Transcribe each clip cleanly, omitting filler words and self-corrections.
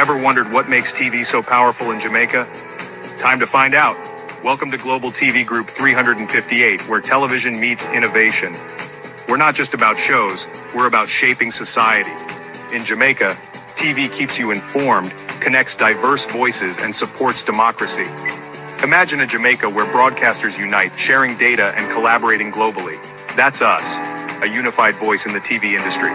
Ever wondered what makes TV so powerful in Jamaica? Time to find out. Welcome to Global TV Group 358, where television meets innovation. We're not just about shows, we're about shaping society. In Jamaica, TV keeps you informed, connects diverse voices, and supports democracy. Imagine a Jamaica where broadcasters unite, sharing data and collaborating globally. That's us, a unified voice in the TV industry.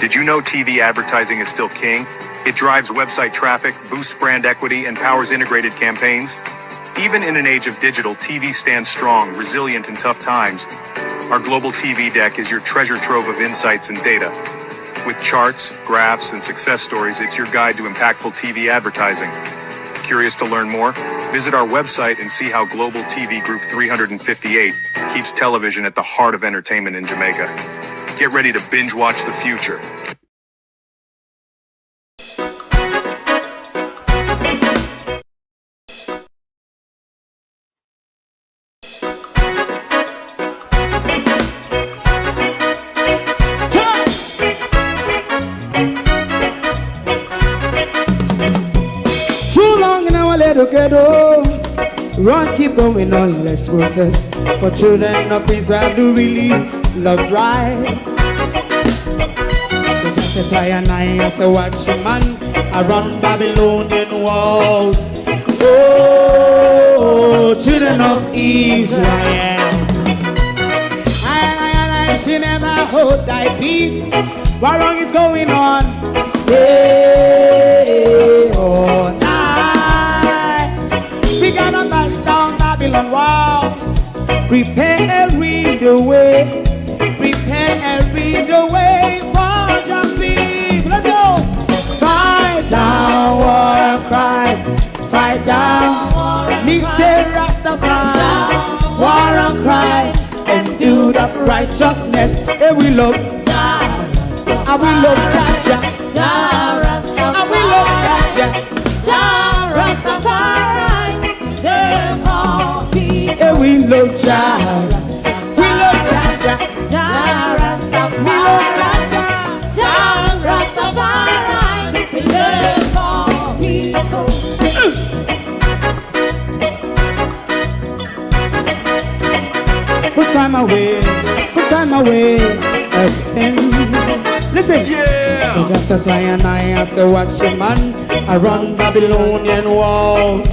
Did you know TV advertising is still king? It drives website traffic, boosts brand equity, and powers integrated campaigns. Even in an age of digital, TV stands strong, resilient in tough times. Our Global TV Deck is your treasure trove of insights and data. With charts, graphs, and success stories, it's your guide to impactful TV advertising. Curious to learn more? Visit our website and see how Global TV Group 358 keeps television at the heart of entertainment in Jamaica. Get ready to binge watch the future. Ghetto, run, keep going on, let's process. For children of Israel do really love rights. So just as I and I as a watching man, I run Babylonian walls. Oh, children of Israel, I should never hold thy peace. What wrong is going on? Hey, oh, we gotta bust down Babylon walls. Prepare the way. Prepare the way for your people. Let's go. Fight down war and crime. Fight down war and crime. Me say Rastafari. War and crime. And do the righteousness. And we love Jah. And we love Jah. And we love Jah. Rastafari. And we love Jah. We love Jah. Jah Rastafari. We love Jah. Jah Rastafari. Preserve our people. Put time away. Put time away again. Listen. Yeah. Just as I and I as a watching man, I run Babylonian walls.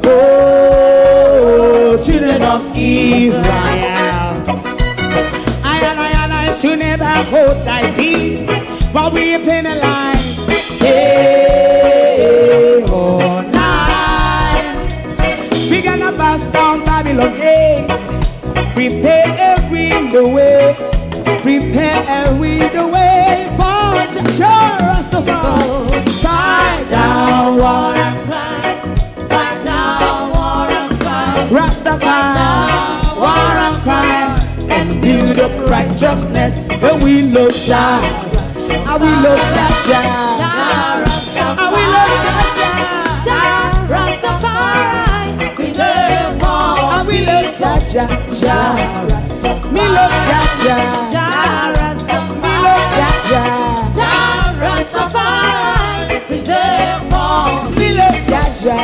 Oh, children of Israel, I should never hold thy peace while we penalize. Hey, oh, night. We gonna bust down Babylon gates. Prepare the way. Prepare the way for Jah Rastafari. Fight down war and crime. Rastafari, war and crime, and build up righteousness. And we love Jah, and we love Jah, and we love Jah, Rastafari, preserve all. And we love Jah, me love Jah, me love Jah, Rastafari, preserve all. Me love Jah, Rastafari.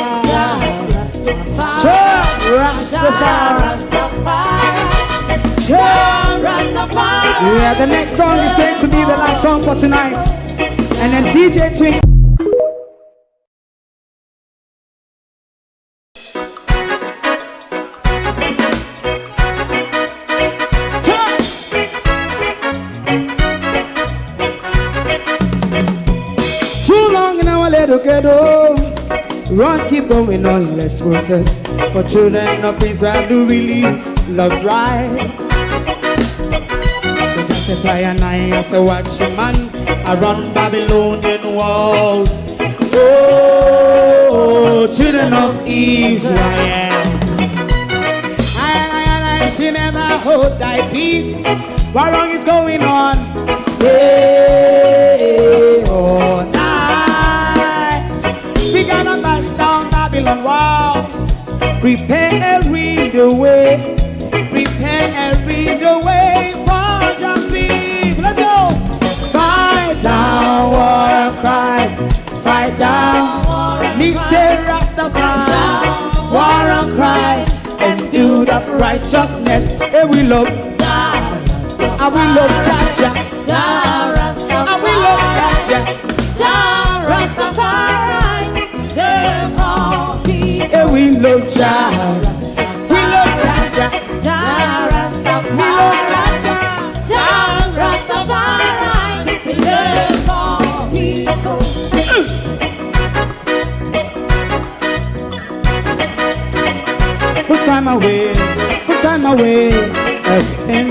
Yeah, the next song is going to be the last song for tonight. And then DJ Twink. Too long in our little ghetto. Run, keep going on, let's process. For children of Israel do really love rights. So just as I and I as a watching man, I run Babylonian walls. Oh, children of Israel, I should never hold thy peace. What wrong is going on? Hey, oh, we gonna bust down Babylon walls. Prepare the way. Prepare the way for your people. Let's go. Fight down war and crime. Fight down Me say Rastafari, war and cry, and do the righteousness. Hey, we love, and we love Jaja, and we love Jaja, hey, we love Jaja, we love Jaja, we love Jaja. Put time away again.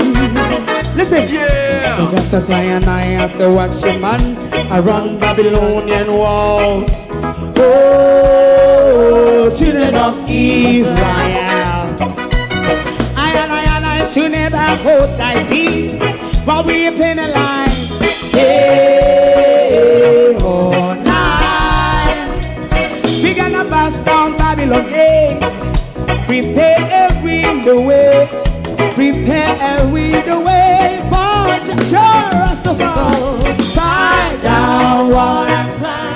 Listen, yeah. Just a time and I say watch a man around Babylonian walls. Oh, children of Israel. I should never hold thy peace, but we penalize day or night. We gonna bust down Babylon gates. Prepare the way, prepare the way for Rastafari. Fight down war and cry,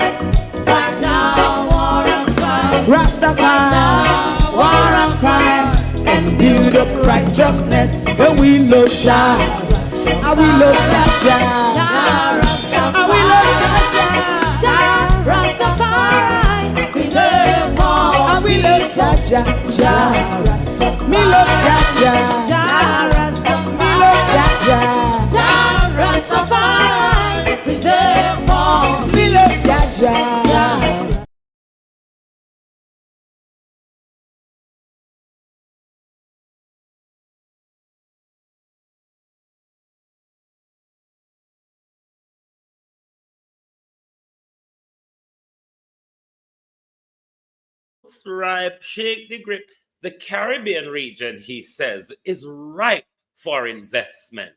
fight down war and cry. Rastafari, war and cry, and build up righteousness. And we love Jah, and we love Jah, and we love Jah, Rastafari. We love all, and we love Jah. Me love Jaja, me love Jaja, Rastafari, preserve all. Me love Jaja. Ripe, shake the grip. The Caribbean region, he says, is ripe for investment.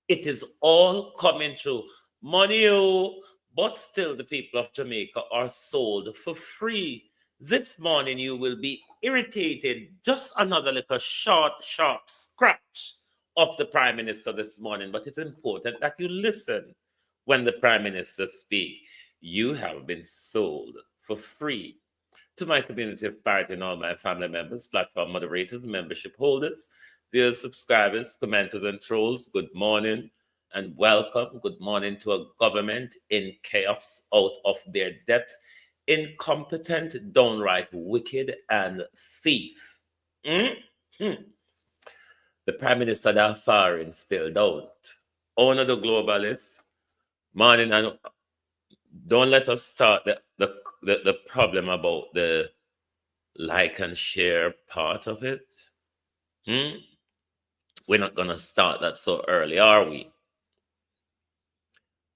It is all coming through. Money, oh, but still the people of Jamaica are sold for free. This morning you will be irritated. Just another little short, sharp scratch of the Prime Minister this morning. But it's important that you listen when the Prime Minister speaks. You have been sold for free. To my community of party and all my family members, platform moderators, membership holders, dear subscribers, commenters, and trolls, good morning and welcome. Good morning to a government in chaos, out of their depth, incompetent, downright wicked, and thief. The Prime Minister Dalfarin still don't. Owner the globalist. Morning, and don't let us start the problem about the like and share part of it. We're not going to start that so early, are we?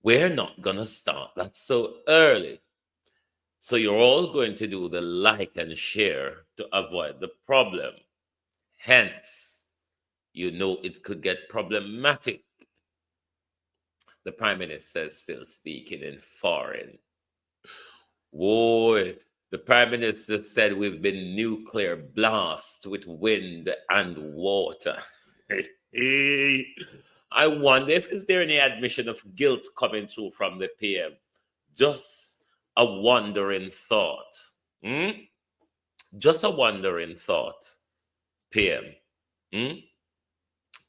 We're not going to start that so early. So you're all going to do the like and share to avoid the problem. Hence, you know it could get problematic. The Prime Minister is still speaking in foreign. Boy, the Prime Minister said we've been nuclear blast with wind and water. I wonder if is there any admission of guilt coming through from the PM? Just a wandering thought. Just a wandering thought. PM.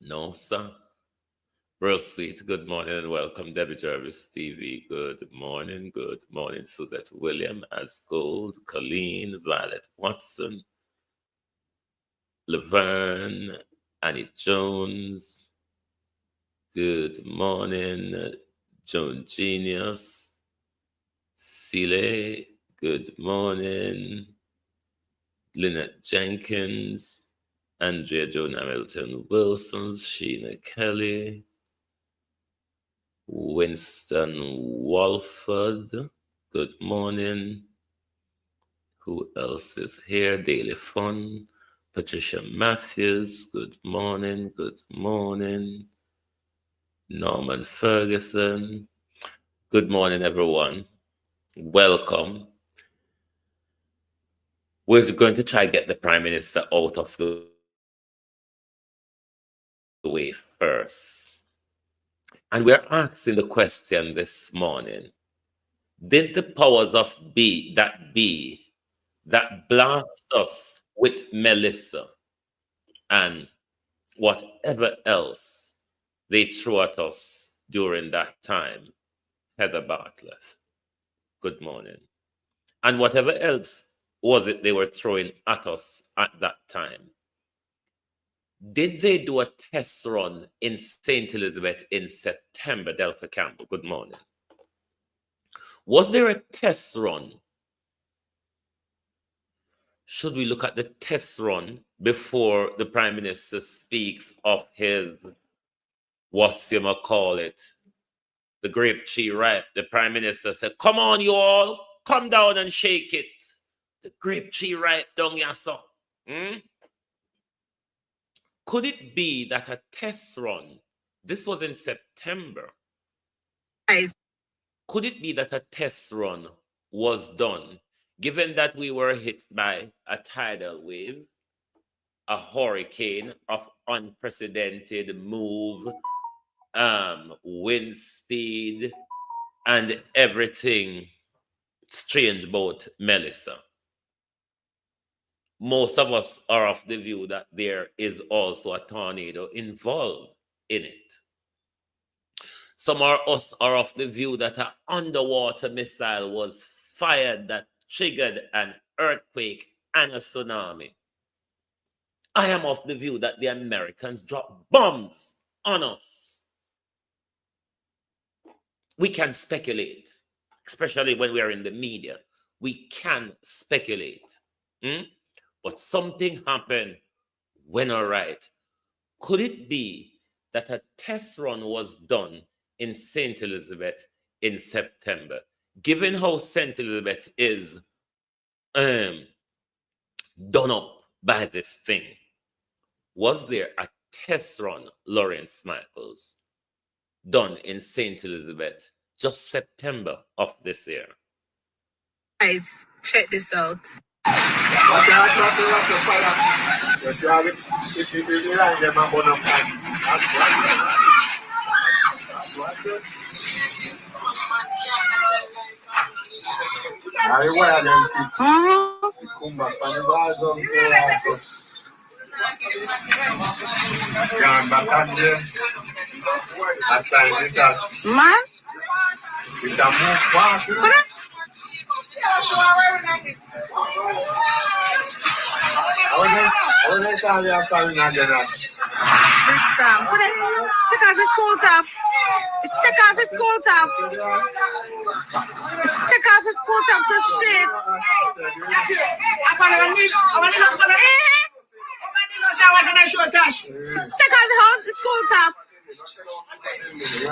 No, sir. Real sweet. Good morning and welcome, Debbie Jarvis TV. Good morning, Suzette William, as Gold, Colleen, Violet Watson, Laverne, Annie Jones. Good morning, Joan Genius, Sile. Good morning, Lynette Jenkins, Andrea Joan Hamilton Wilson, Sheena Kelly, Winston Walford. Good morning. Who else is here? Daily Fun. Patricia Matthews. Good morning. Good morning. Norman Ferguson. Good morning, everyone. Welcome. We're going to try to get the Prime Minister out of the way first. And we're asking the question this morning, Did the powers of be that blast us with Melissa and whatever else they threw at us during that time, Heather Bartlett, good morning, and whatever else was it they were throwing at us at that time, did they do a test run in St. Elizabeth in September? Delphi Campbell, good morning. Was there a test run? Should we look at the test run before the Prime Minister speaks of his, what's you might call it, the grape tree, right? The Prime Minister said, come on, you all, come down and shake it. The grape tree right down here, so. Could it be that a test run, this was in September, could it be that a test run was done, given that we were hit by a tidal wave, a hurricane of unprecedented move, wind speed, and everything strange about Melissa? Most of us are of the view that there is also a tornado involved in it. Some of us are of the view that an underwater missile was fired that triggered an earthquake and a tsunami. I am of the view that the Americans dropped bombs on us. We can speculate, especially when we are in the media. We can speculate. But something happened when all right. Could it be that a test run was done in St. Elizabeth in September? Given how St. Elizabeth is done up by this thing, was there a test run, Lawrence Michaels, done in St. Elizabeth just September of this year? Guys, check this out. Man, take off his school top. Take off his school top. Take off his school top to shit. Take off his school top.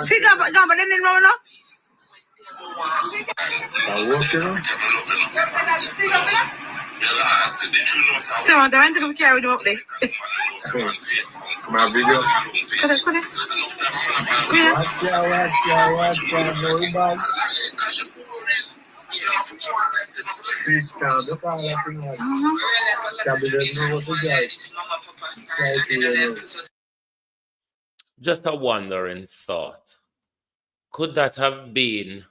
Take off, no, but then they roll up. So I want to carry them up there. My video. Come on. Just a wondering thought. Could that have been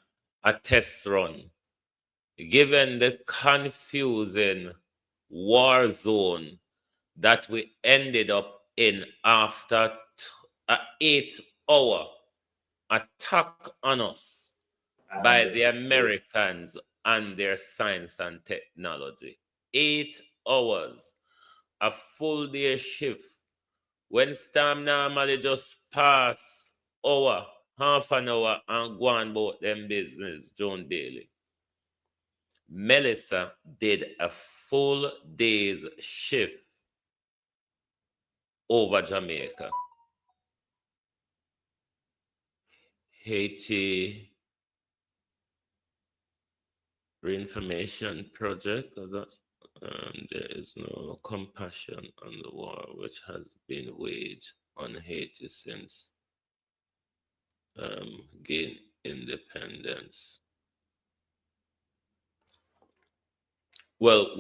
a test run, given the confusing war zone that we ended up in after an 8-hour attack on us by the Americans and their science and technology? 8 hours, a full day shift, when storm normally just pass hour, half an hour, and go on about them business, Joan Daly. Melissa did a full day's shift over Jamaica. Haiti Reinformation Project, there is no compassion on the war which has been waged on Haiti since gain independence. Well,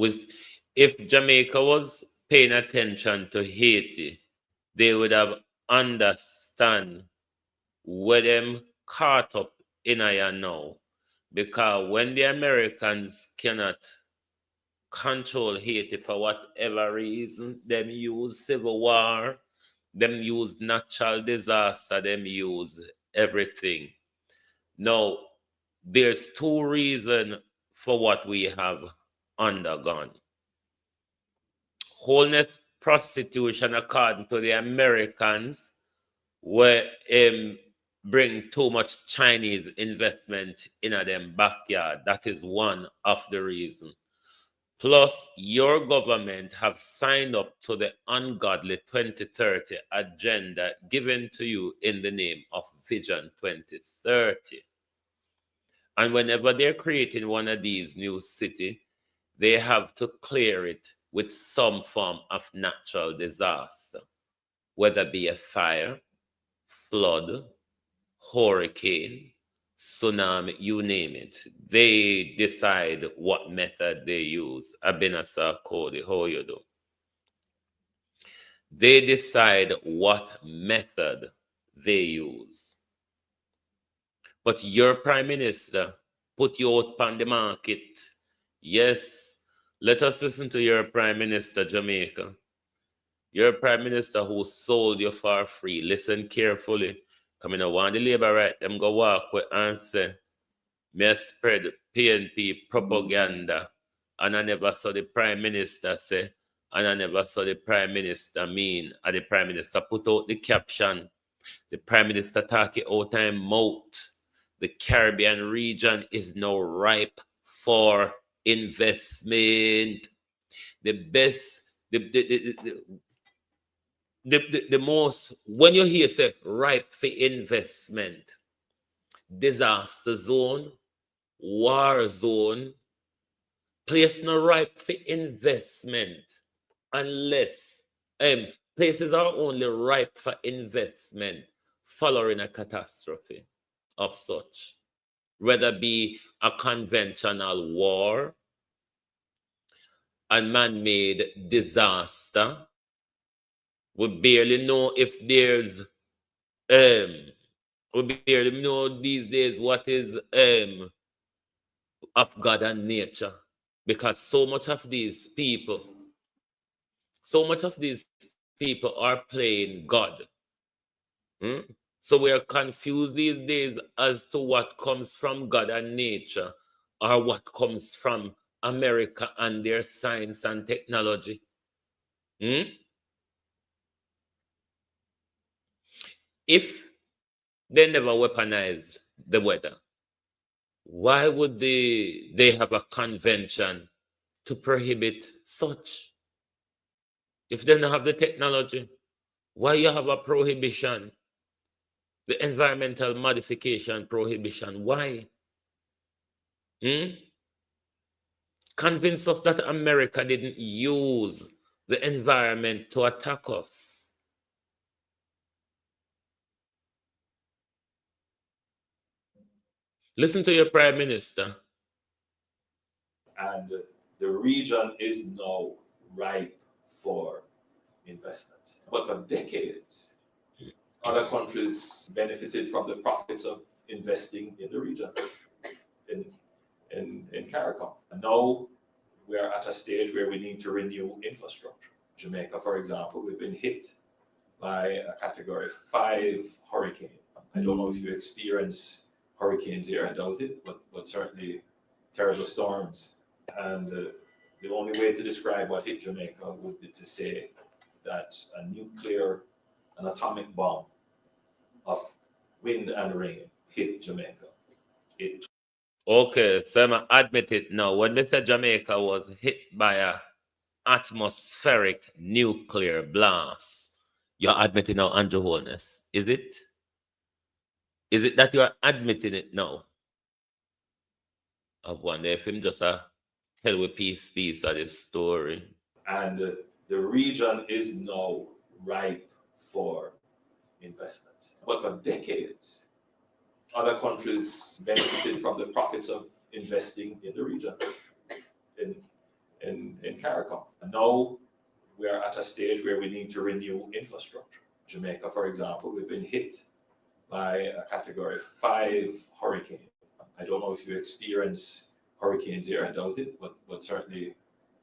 if Jamaica was paying attention to Haiti, they would have understand where them caught up in I now, Because when the Americans cannot control Haiti for whatever reason, them use civil war, them use natural disaster, them use everything. Now, there's two reasons for what we have undergone. Wholeness prostitution, according to the Americans, where bring too much Chinese investment in them backyard. That is one of the reasons. Plus, your government have signed up to the ungodly 2030 agenda given to you in the name of Vision 2030. And whenever they're creating one of these new cities, they have to clear it with some form of natural disaster, whether it be a fire, flood, hurricane, tsunami, you name it. They decide what method they use. Abinasa Cody, how you do? They decide what method they use. But your prime minister put you out on the market. Yes, let us listen to your prime minister, Jamaica. Your prime minister who sold you for free. Listen carefully. Come in, I want the labor right. Them go walk with and say, me spread PNP propaganda. And I never saw the prime minister say, and I never saw the prime minister mean, and the prime minister put out the caption. The prime minister talk it out time mouth. The Caribbean region is now ripe for investment. The best, the most, when you hear say ripe for investment, disaster zone, war zone, place no ripe for investment unless places are only ripe for investment following a catastrophe of such, whether be a conventional war, a man-made disaster. We barely know if there's we barely know these days what is of God and nature, because so much of these people are playing God. So we are confused these days as to what comes from God and nature or what comes from America and their science and technology. If they never weaponize the weather, why would they have a convention to prohibit such? If they don't have the technology, why you have a prohibition? The environmental modification prohibition, why? Convince us that America didn't use the environment to attack us. Listen to your prime minister. And the region is now ripe for investment. But for decades, other countries benefited from the profits of investing in the region, in CARICOM. And now we're at a stage where we need to renew infrastructure. Jamaica, for example, we've been hit by a Category 5 hurricane. I don't know if you experience hurricanes here, I doubt it, but certainly terrible storms. And the only way to describe what hit Jamaica would be to say that an atomic bomb of wind and rain hit Jamaica. Okay, so I'm admit it now. When Mr. Jamaica was hit by a atmospheric nuclear blast, you're admitting now, Andrew Holness. Is it? Is it that you're admitting it now? I wonder if him just tell we piece of this story. And the region is now ripe for investment. But for decades, other countries benefited from the profits of investing in the region, in CARICOM. And now we're at a stage where we need to renew infrastructure. Jamaica, for example, we've been hit by a Category 5 hurricane. I don't know if you experience hurricanes here, I doubt it, but certainly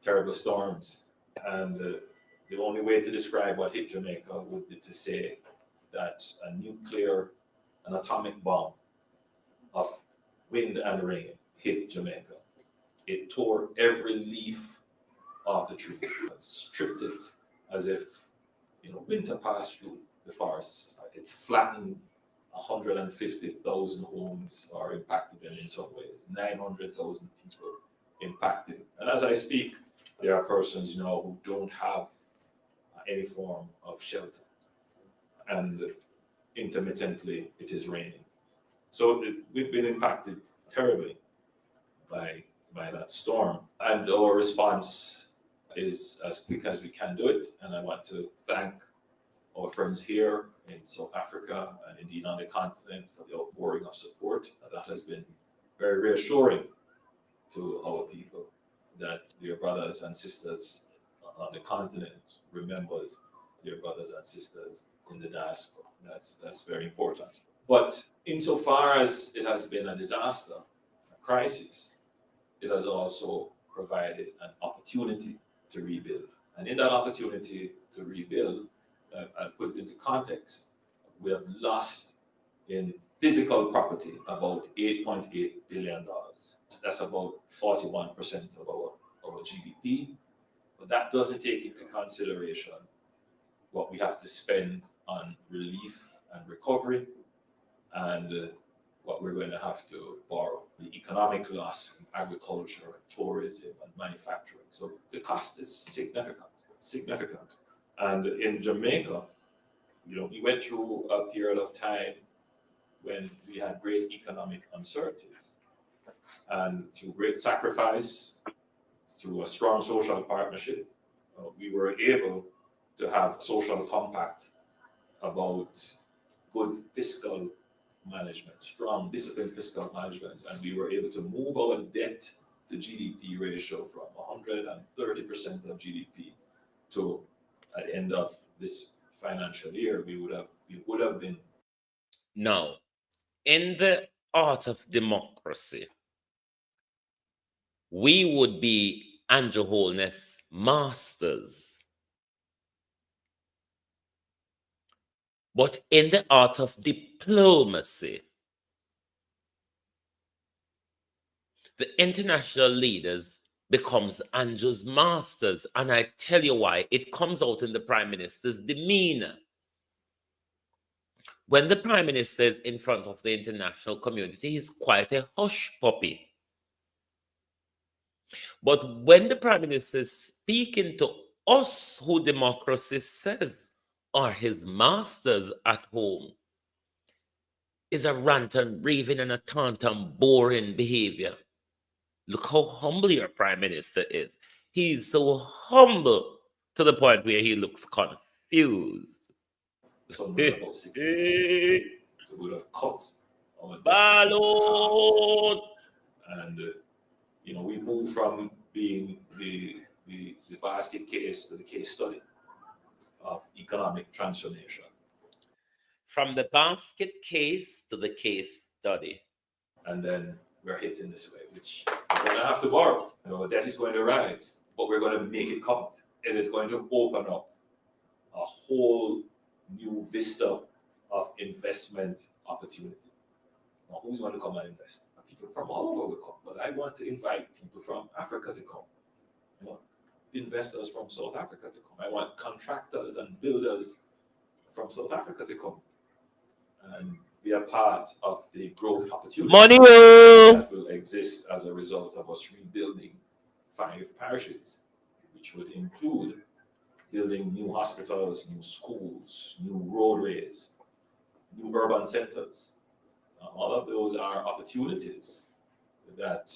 terrible storms. And the only way to describe what hit Jamaica would be to say that an atomic bomb of wind and rain hit Jamaica. It tore every leaf off the tree, stripped it as if winter passed through the forests. It flattened 150,000 homes are impacted in some ways, 900,000 people impacted. And as I speak, there are persons who don't have any form of shelter. And intermittently, it is raining. So we've been impacted terribly by that storm. And our response is as quick as we can do it. And I want to thank our friends here in South Africa and indeed on the continent for the outpouring of support. That has been very reassuring to our people, that their brothers and sisters on the continent remembers their brothers and sisters in the diaspora. That's very important. But insofar as it has been a disaster, a crisis, it has also provided an opportunity to rebuild. And in that opportunity to rebuild, I'll put it into context, we have lost in physical property about $8.8 billion. That's about 41% of our GDP. But that doesn't take into consideration what we have to spend on relief and recovery, and what we're going to have to borrow. The economic loss in agriculture, and tourism, and manufacturing. So the cost is significant. And in Jamaica, we went through a period of time when we had great economic uncertainties. And through great sacrifice, through a strong social partnership, we were able to have social compact about good fiscal management, strong disciplined fiscal management, and we were able to move our debt to GDP ratio from 130% of GDP to, at the end of this financial year, we would have been. Now, in the art of democracy, we would be Andrew Holness masters. But in the art of diplomacy, the international leaders becomes Andrew's masters. And I tell you why. It comes out in the Prime Minister's demeanor. When the Prime Minister is in front of the international community, he's quite a hush puppy. But when the Prime Minister is speaking to us, who democracy says are his masters at home, is a rant and raving and a taunt and boring behavior. Look how humble your Prime Minister is. He's so humble to the point where he looks confused. So we would have cut our Ballot. And we moved from being the basket case to the case study of economic transformation. From the basket case to the case study. And then we're hit in this way, which we're going to have to borrow. Debt is going to rise, but we're going to make it count. It is going to open up a whole new vista of investment opportunity. Now, who's going to come and invest? People from all over will come, but I want to invite people from Africa to come. I want investors from South Africa to come. I want contractors and builders from South Africa to come and be a part of the growth opportunity that will exist as a result of us rebuilding 5 parishes, which would include building new hospitals, new schools, new roadways, new urban centers. All of those are opportunities that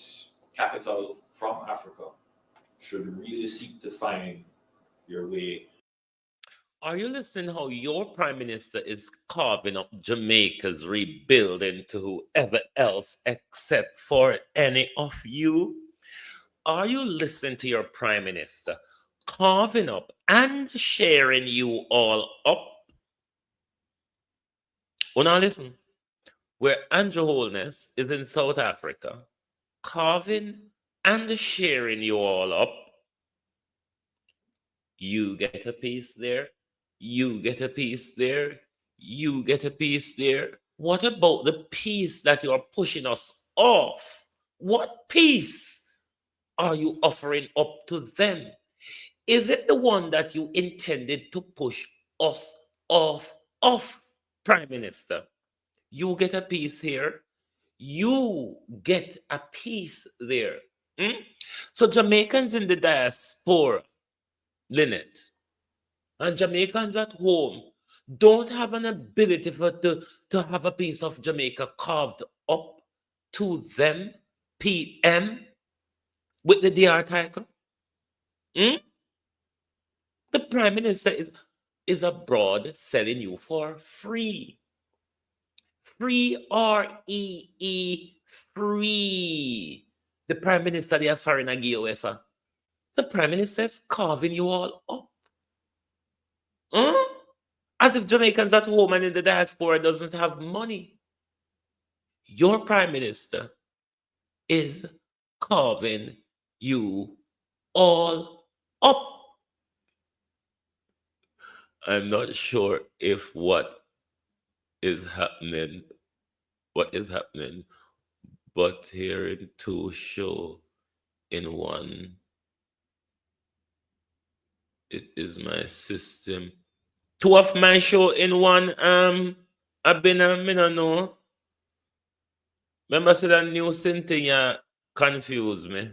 capital from Africa should really seek to find your way. Are you listening how your Prime Minister is carving up Jamaica's rebuilding to whoever else except for any of you? Are you listening to your Prime Minister carving up and sharing you all up? Well, now listen. where Andrew Holness is in South Africa, carving and sharing you all up. You get a piece there, you get a piece there, you get a piece there. What about the piece that you are pushing us off? What piece are you offering up to them? Is it the one that you intended to push us off, Prime Minister? You get a piece here, you get a piece there. Hmm? So Jamaicans in the diaspora, Lynette, and Jamaicans at home don't have an ability to have a piece of Jamaica carved up to them, PM, with the DR title. Hmm? The Prime Minister is abroad selling you for free. Free, REE, free. The Prime Minister, they are foreign again. The Prime Minister is carving you all up. Huh? As if Jamaicans at home and in the diaspora doesn't have money. Your Prime Minister is carving you all up. I'm not sure if what is happening, but hearing two show in one, it is my system. Two of my show in one, I've been, me no know. Remember, say that new thing confuse me.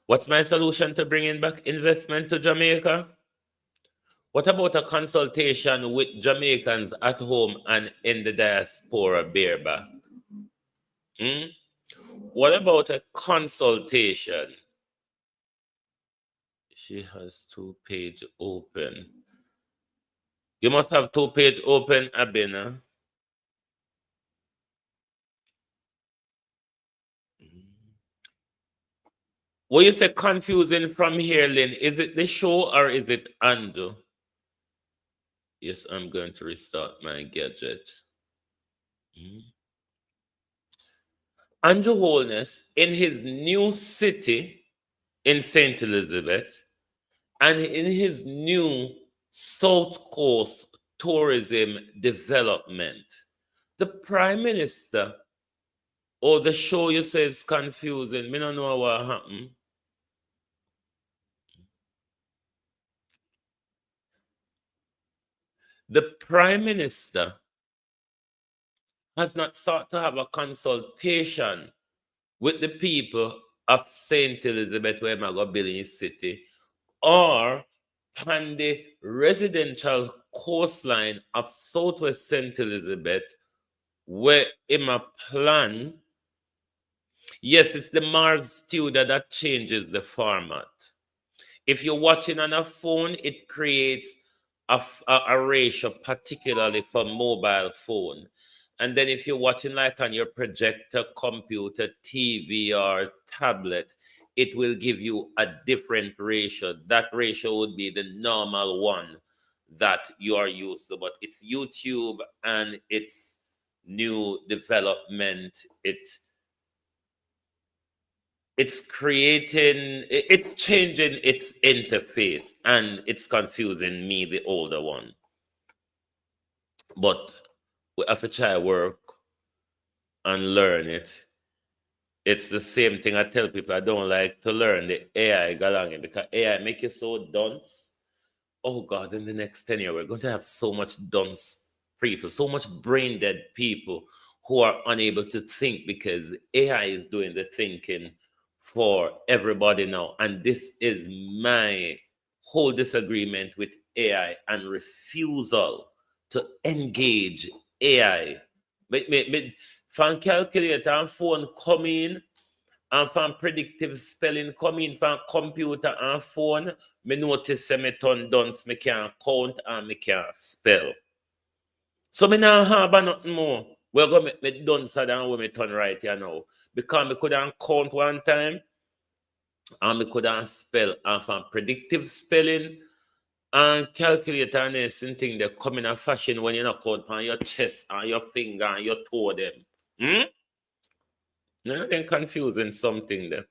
What's my solution to bringing back investment to Jamaica? What about a consultation with Jamaicans at home and in the diaspora bareback? Hmm? What about a consultation? She has 2-page open. You must have 2-page open, Abina. What you say confusing from here, Lynn? Is it the show or is it Andrew? Yes, I'm going to restart my gadget. Andrew Holness in his new city in St. Elizabeth and in his new South Coast tourism development. The Prime Minister, or the show you say is confusing, me don't know what happened. The Prime Minister has not sought to have a consultation with the people of St. Elizabeth, where I'm going to build in his city, or on the residential coastline of Southwest St. Elizabeth, where in a plan, yes, it's the Mars studio that changes the format. If you're watching on a phone, it creates a ratio, particularly for mobile phone. And then if you're watching like on your projector, computer, TV, or tablet, it will give you a different ratio. That ratio would be the normal one that you are used to. But it's YouTube and it's new development. It's changing its interface, and it's confusing me, the older one. But we have to try work and learn it. It's the same thing I tell people I don't like to learn the AI galang because AI make you so dunce. Oh God, in the next 10 years, we're going to have so much dunce people, so much brain dead people who are unable to think because AI is doing the thinking for everybody now. And this is my whole disagreement with AI and refusal to engage AI. From calculator and phone come in, and from predictive spelling come in from computer and phone, me notice me turn dunce, me can't count and me can't spell. So me now have nothing more. We're going to make me dunce than when me turn right here now. Because me couldn't count one time, and me couldn't spell. And from predictive spelling And calculator and this thing they come in a fashion when you knock out on your chest and your finger and your toe them. No, they're confusing something there.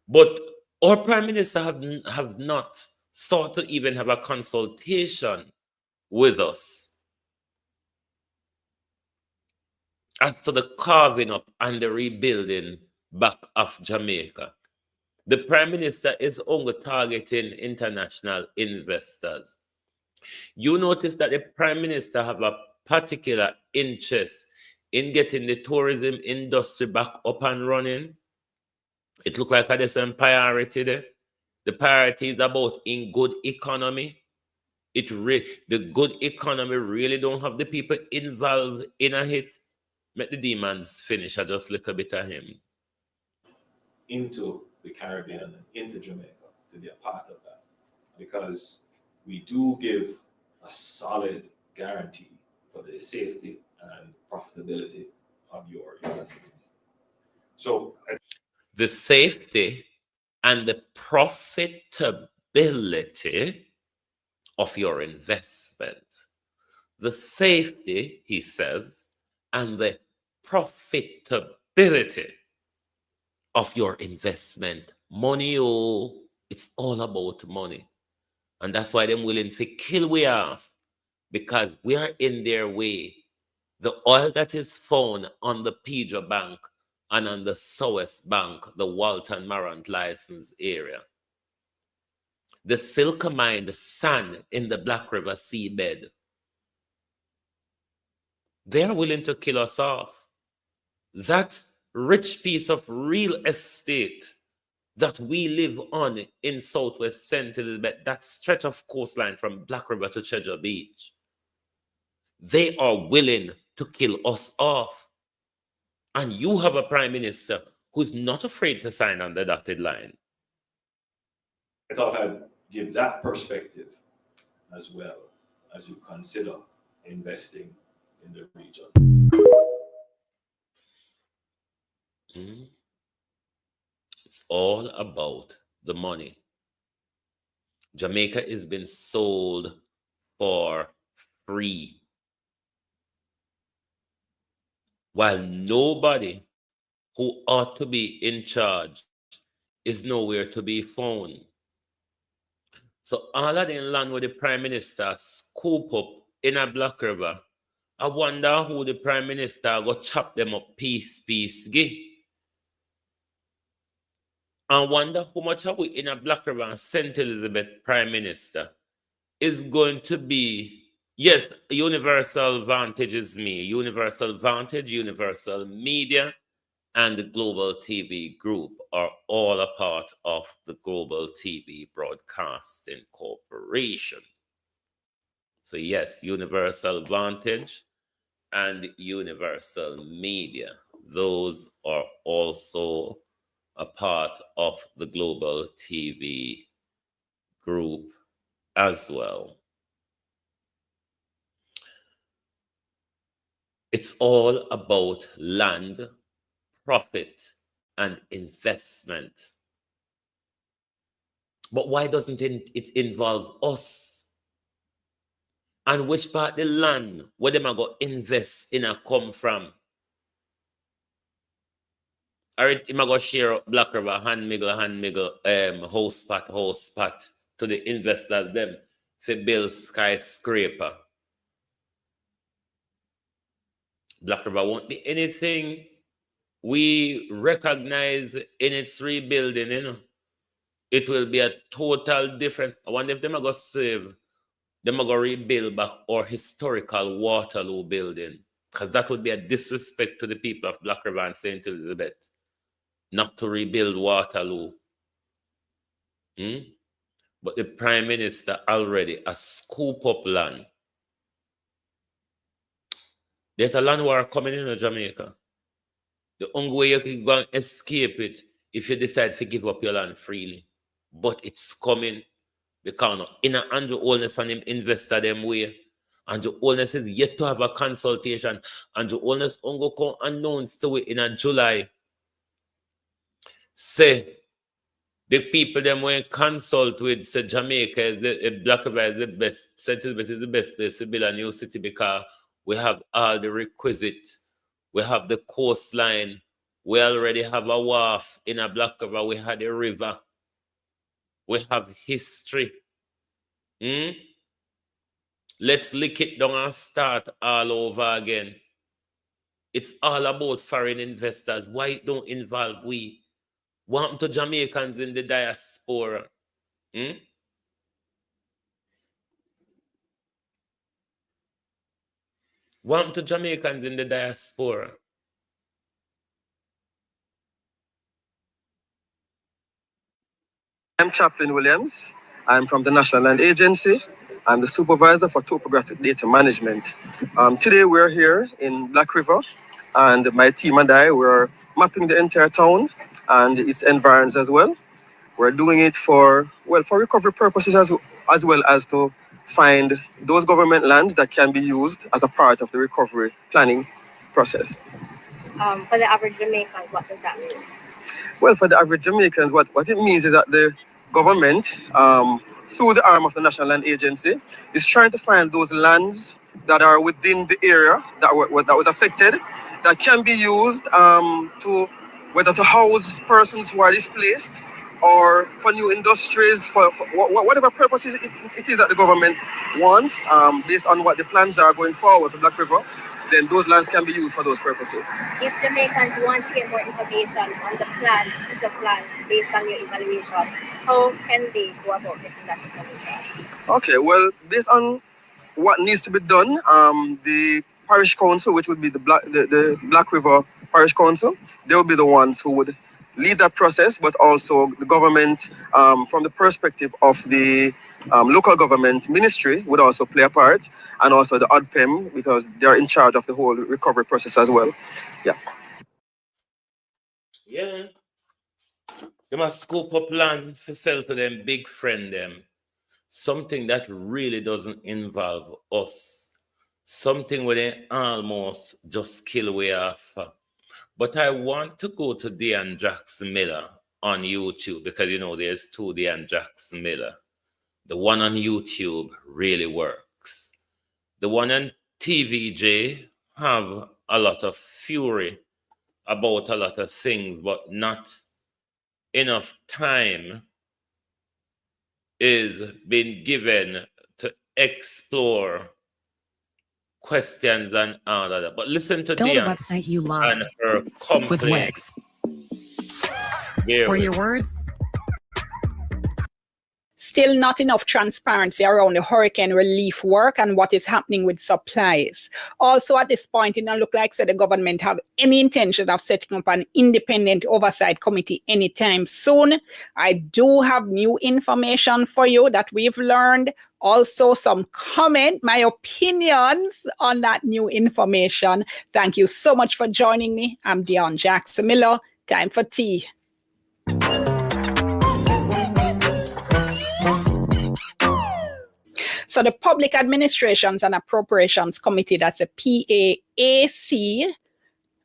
But our prime minister have not sought to even have a consultation with us as to the carving up and the rebuilding back of Jamaica. The prime minister is only targeting international investors. You notice that the prime minister have a particular interest in getting the tourism industry back up and running. It look like there's some priority there. The priority is about in good economy. The good economy really don't have the people involved in a hit. Let the demons finish. I just look a bit of him. Into the Caribbean, into Jamaica, to be a part of that. Because we do give a solid guarantee for the safety and profitability of your investments. So the safety and the profitability of your investment. The safety, he says, and the profitability of your investment. Money, oh, it's all about money. And that's why they're willing to kill we off, because we are in their way. The oil that is found on the Pedro Bank and on the South Bank, the Walton Marant license area. The silk mine, the sand in the Black River seabed. They are willing to kill us off. That rich piece of real estate that we live on in Southwest St. Elizabeth, that stretch of coastline from Black River to Treasure Beach, they are willing to kill us off. And you have a prime minister who's not afraid to sign on the dotted line. I thought I'd give that perspective as well as you consider investing in the region. It's all about the money. Jamaica has been sold for free, while nobody who ought to be in charge is nowhere to be found. So all of the land where the prime minister scoop up in a Black River, I wonder who the prime minister go chop them up piece, give. I wonder how much are we in a Black River and St. Elizabeth prime minister is going to be, yes, Universal Vantage is me. Universal Vantage, Universal Media, and the Global TV Group are all a part of the Global TV Broadcasting Corporation. So yes, Universal Vantage and Universal Media, those are also a part of the Global TV Group as well. It's all about land, profit, and investment. But why doesn't it involve us? And which part of the land where them are going to invest in a come from? Or it might go share Black River, hand miggle, house spot to the investors them for build skyscraper. Black River won't be anything we recognize in its rebuilding, you know. It will be a total different. I wonder if them are going to save, them are going to rebuild back our historical Waterloo building. Because that would be a disrespect to the people of Black River and St. Elizabeth, not to rebuild Waterloo. But the Prime Minister already has scoop up land. There's a land war coming in Jamaica. The only way you can go and escape it if you decide to give up your land freely. But it's coming because in Andrew Holness and him investor them way. Andrew Holness is yet to have a consultation. Andrew Holness only come announce to it in July. Say The people them when consult with say Jamaica is the Black River is the best, St. Elizabeth is the best place to build a new city because we have all the requisite. We have the coastline. We already have a wharf in a Black River. We had a river. We have history. Let's lick it down and start all over again. It's all about foreign investors. Why it don't involve we? What happened to Jamaicans in the diaspora? What happened to Jamaicans in the diaspora? I'm Chaplain Williams. I'm from the National Land Agency. I'm the supervisor for topographic data management. Today we're here in Black River, and my team and I were mapping the entire town and its environs as well. We're doing it for recovery purposes as well as to find those government lands that can be used as a part of the recovery planning process. For the average Jamaican, what does that mean? Well, for the average Jamaicans, what it means is that the government, through the arm of the National Land Agency, is trying to find those lands that are within the area that was affected, that can be used to whether to house persons who are displaced or for new industries, for whatever purposes it is that the government wants, based on what the plans are going forward for Black River, then those lands can be used for those purposes. If Jamaicans want to get more information on the plans, future plans, based on your evaluation, how can they go about getting that information? Okay, well, based on what needs to be done, the Parish Council, which would be the Black River Parish Council, they will be the ones who would lead that process, but also the government, from the perspective of the local government ministry, would also play a part, and also the ODPEM, because they're in charge of the whole recovery process as well. Yeah. They must scope up land for sell to them big friend them. Something that really doesn't involve us. Something where they almost just kill way off. But I want to go to Dean Jackson Miller on YouTube, because there's two Dean Jackson Miller. The one on YouTube really works. The one on TVJ have a lot of fury about a lot of things, but not enough time is being given to explore questions and all of that. But listen to Build Dion a website you love and her complaint. with Wix. For your words, Still not enough transparency around the hurricane relief work and what is happening with supplies. Also at this point, it doesn't look like the government have any intention of setting up an independent oversight committee anytime soon. I do have new information for you that we've learned. Also some my opinions on that new information. Thank you so much for joining me. I'm Deon Jackson Miller. Time for tea. So the Public Administrations and Appropriations Committee, that's a PAAC,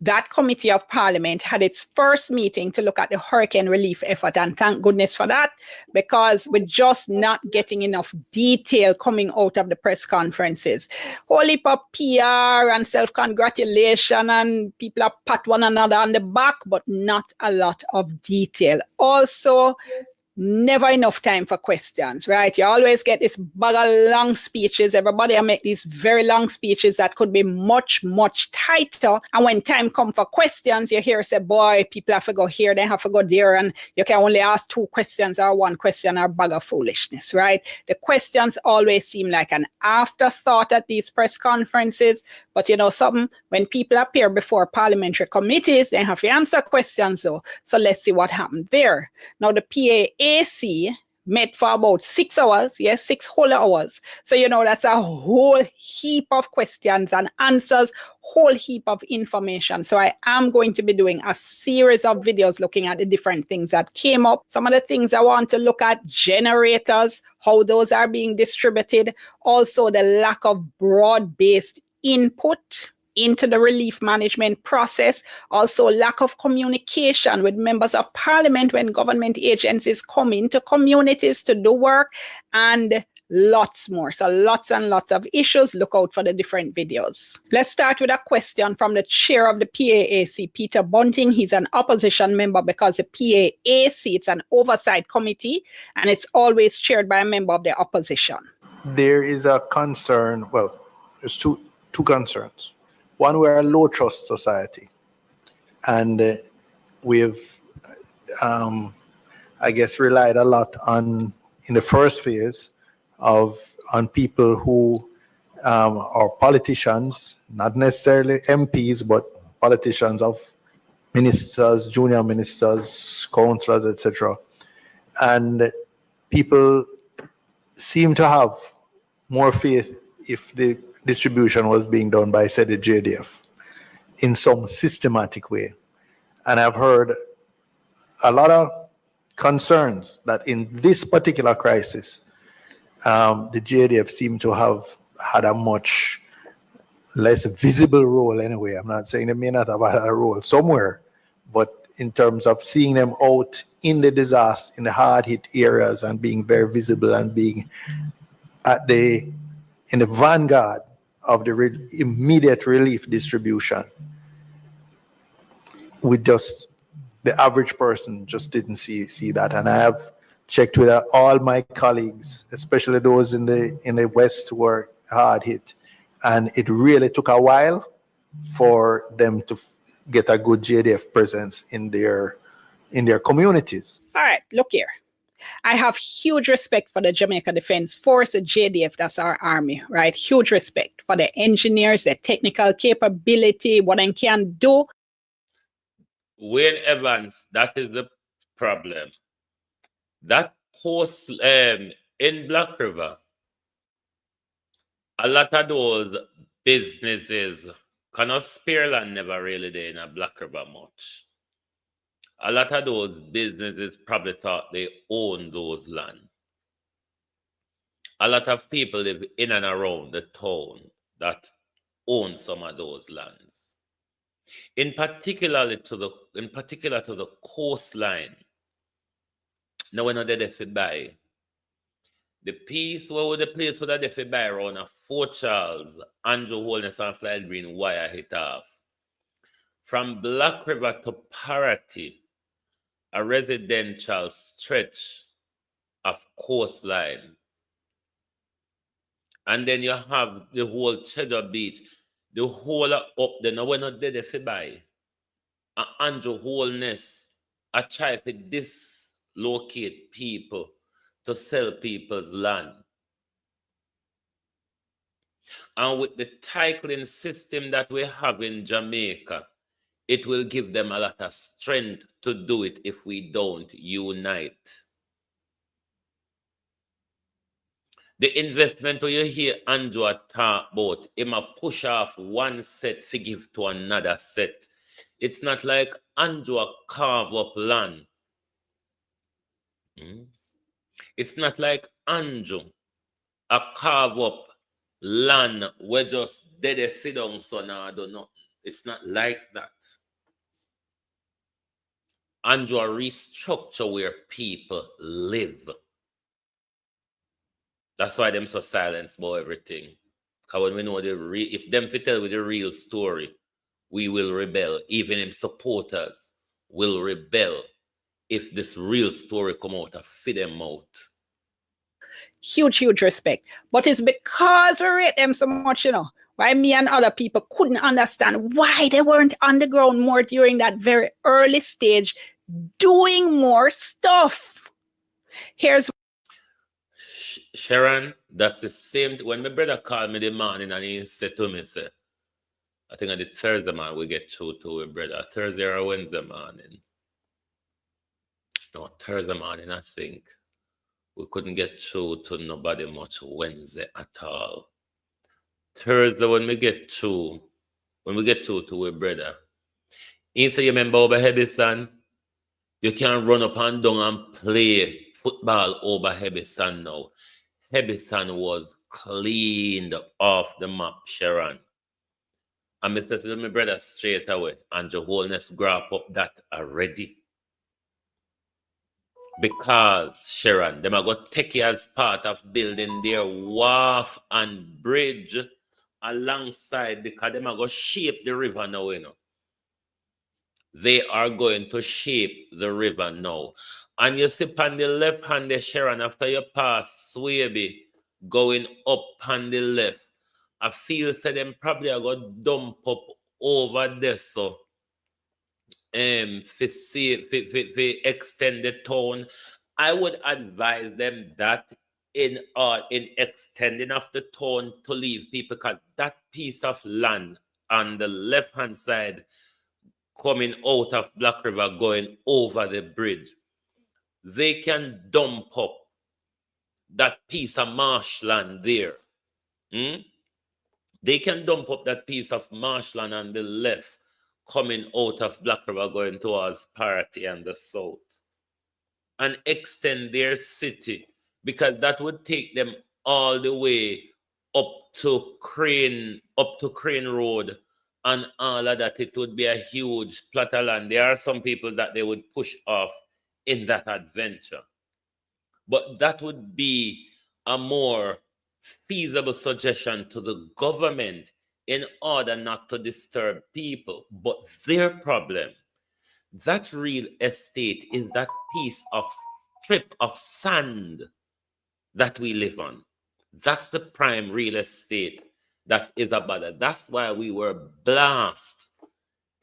that Committee of Parliament had its first meeting to look at the hurricane relief effort. And thank goodness for that, because we're just not getting enough detail coming out of the press conferences. Whole heap of PR and self-congratulation, and people are pat one another on the back, but not a lot of detail. Also, never enough time for questions, right? You always get this bag of long speeches. Everybody make these very long speeches that could be much, much tighter. And when time comes for questions, you hear say, boy, people have to go here, they have to go there, and you can only ask 2 questions or 1 question or a bag of foolishness, right? The questions always seem like an afterthought at these press conferences. But you know something, when people appear before parliamentary committees, they have to answer questions though. So let's see what happened there. Now the PAAC met for about 6 hours, 6 whole hours. So that's a whole heap of questions and answers, whole heap of information. So I am going to be doing a series of videos looking at the different things that came up. Some of the things I want to look at: generators, how those are being distributed, also the lack of broad-based input into the relief management process, also lack of communication with members of parliament when government agencies come into communities to do work, and lots more. So lots and lots of issues. Look out for the different videos. Let's start with a question from the chair of the PAAC, Peter Bunting. He's an opposition member because the PAAC, it's an oversight committee, and it's always chaired by a member of the opposition. There is a concern, well, there's two concerns. One, we're a low trust society, and we've, I guess, relied a lot on, in the first phase, on people who are politicians, not necessarily MPs, but politicians of ministers, junior ministers, councillors, etc. And people seem to have more faith if the distribution was being done by, say, the JDF in some systematic way. And I've heard a lot of concerns that in this particular crisis, the JDF seem to have had a much less visible role anyway. I'm not saying they may not have had a role somewhere, but in terms of seeing them out in the disaster, in the hard-hit areas, and being very visible and being in the vanguard of the immediate relief distribution, the average person just didn't see that. And I have checked with all my colleagues, especially those in the West who were hard hit, and it really took a while for them to get a good JDF presence in their communities. All right, look here. I have huge respect for the Jamaica Defense Force, the JDF, that's our army, right? Huge respect for the engineers, their technical capability, what they can do. Wayne Evans, that is the problem. That coast in Black River, a lot of those businesses, cannot spare land never really there in a Black River much. A lot of those businesses probably thought they own those land. A lot of people live in and around the town that own some of those lands. In particular to the coastline. Now we're not there to buy. The place where they buy around a Fort Charles, Andrew Holness and Fly Green wire hit off. From Black River to Parati, a residential stretch of coastline. And then you have the whole Cheddar Beach, the whole up there. Now we're not there to buy. And Andrew Holness, I try to dislocate people to sell people's land. And with the titling system that we have in Jamaica, it will give them a lot of strength to do it if we don't unite. The investment where you hear Andrew talk about, him a push off one set to give to another set. It's not like Andrew carve up land. It's not like Andrew a carve up land where just dead sit down so now I don't know. It's not like that. Andrew a restructure where people live. That's why them so silent about everything. Because when we know if them fit tell with the real story, we will rebel. Even if supporters will rebel if this real story come out and fit them out. Huge respect. But it's because we rate them so much, why me and other people couldn't understand why they weren't on the ground more during that very early stage doing more stuff. Here's Sharon, that's the same. When my brother called me the morning and he said to me, I think on the Thursday morning we get through to my brother. Thursday or Wednesday morning. No, Thursday morning, I think. We couldn't get through to nobody much Wednesday at all. Thursday, when we get through to our brother, he said, you remember over Hebison? You can't run up and down and play football over Hebison now. Hebison was cleaned off the map, Sharon. And I said to my brother straight away, and your wholeness grab up that already. Because, Sharon, them are going to take it as part of building their wharf and bridge alongside, because them are going to shape the river now, you know. They are going to shape the river now. And you see on the left hand there, Sharon, after you pass Swaby, going up on the left, I feel say them probably are going to dump up over there, so for extend the town. I would advise them that in extending of the town to leave people, because that piece of land on the left hand side coming out of Black River going over the bridge, they can dump up that piece of marshland there. They can dump up that piece of marshland on the left coming out of Black River going towards Parity and the south, and extend their city, because that would take them all the way up to Crane Road and all of that. It would be a huge plot of land. There are some people that they would push off in that adventure. But that would be a more feasible suggestion to the government in order not to disturb people. But their problem, that real estate is that piece of strip of sand that we live on. That's the prime real estate that is a bother. That's why we were blasted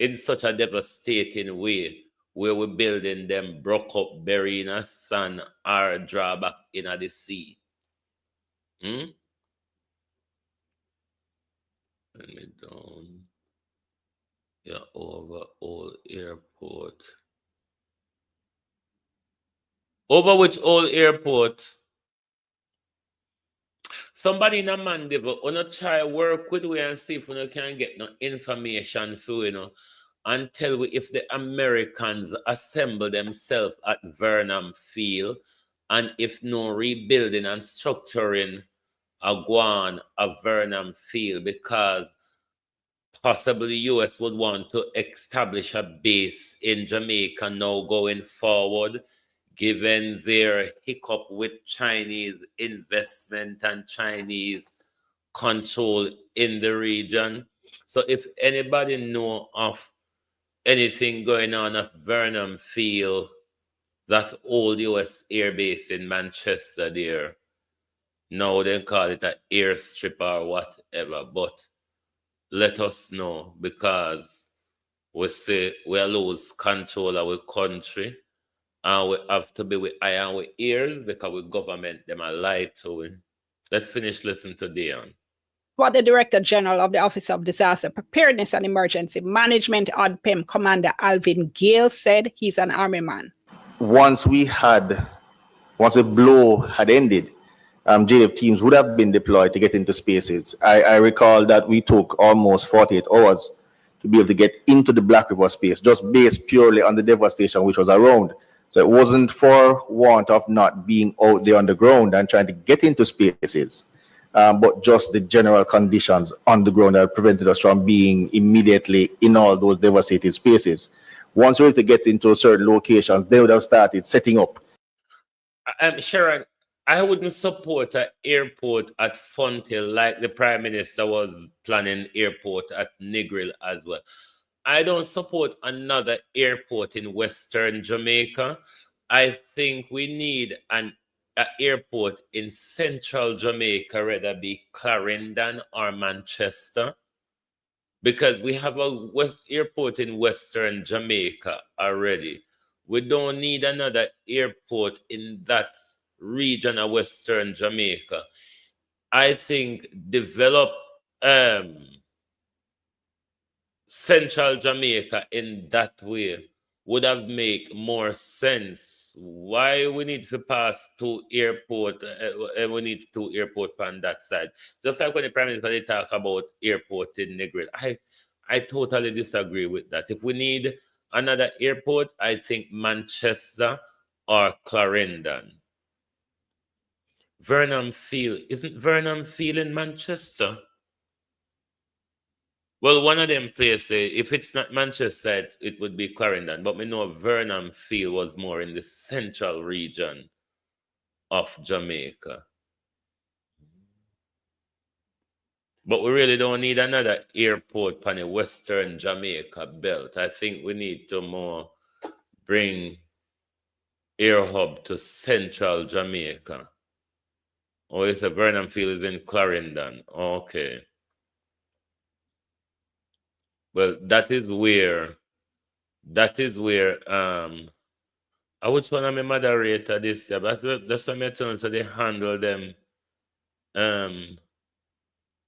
in such a devastating way, where we're building them broke up, buried in a sand, or draw back in the sea. Let me down. Yeah, over Old Airport. Over which Old Airport? Somebody in a Mandeville, wanna try work with we and see if we can get no information through, you know, and tell we if the Americans assemble themselves at Vernon Field, and if no rebuilding and structuring a Guan of Vernon Field, because possibly US would want to establish a base in Jamaica now going forward, given their hiccup with Chinese investment and Chinese control in the region. So if anybody know of anything going on at Vernon Field, that old US air base in Manchester there, now they call it an airstrip or whatever, but let us know, because we say we lose control of our country, and we have to be with eye and with ears, because we government them a lie to it. Let's finish listening to Dion. What the Director General of the Office of Disaster Preparedness and Emergency Management, ODPEM Commander Alvin Gale, said. He's an army man. Once the blow had ended, JF teams would have been deployed to get into spaces. I recall that we took almost 48 hours to be able to get into the Black River space, just based purely on the devastation which was around. So it wasn't for want of not being out there on the ground and trying to get into spaces, but just the general conditions on the ground that prevented us from being immediately in all those devastated spaces. Once we were able to get into certain locations, they would have started setting up. Sharon, I wouldn't support an airport at Fonthill like the Prime Minister was planning airport at Negril as well. I don't support another airport in Western Jamaica. I think we need an airport in Central Jamaica, whether it be Clarendon or Manchester, because we have a airport in Western Jamaica already. We don't need another airport in that region of Western Jamaica. I think develop Central Jamaica in that way would have make more sense. Why we need to pass two airport? We need two airport on that side. Just like when the Prime Minister they talk about airport in Negril, I totally disagree with that. If we need another airport, I think Manchester or Clarendon. Vernon Field, isn't Vernon Field in Manchester? Well, one of them places, if it's not Manchester, it would be Clarendon. But we know Vernon Field was more in the central region of Jamaica. But we really don't need another airport on the Western Jamaica belt. I think we need to more bring air hub to central Jamaica. Oh, it's a Vernon Field is in Clarendon. Okay. Well, that is where I which one am a moderator this year, but that's what I'm telling, so they handle them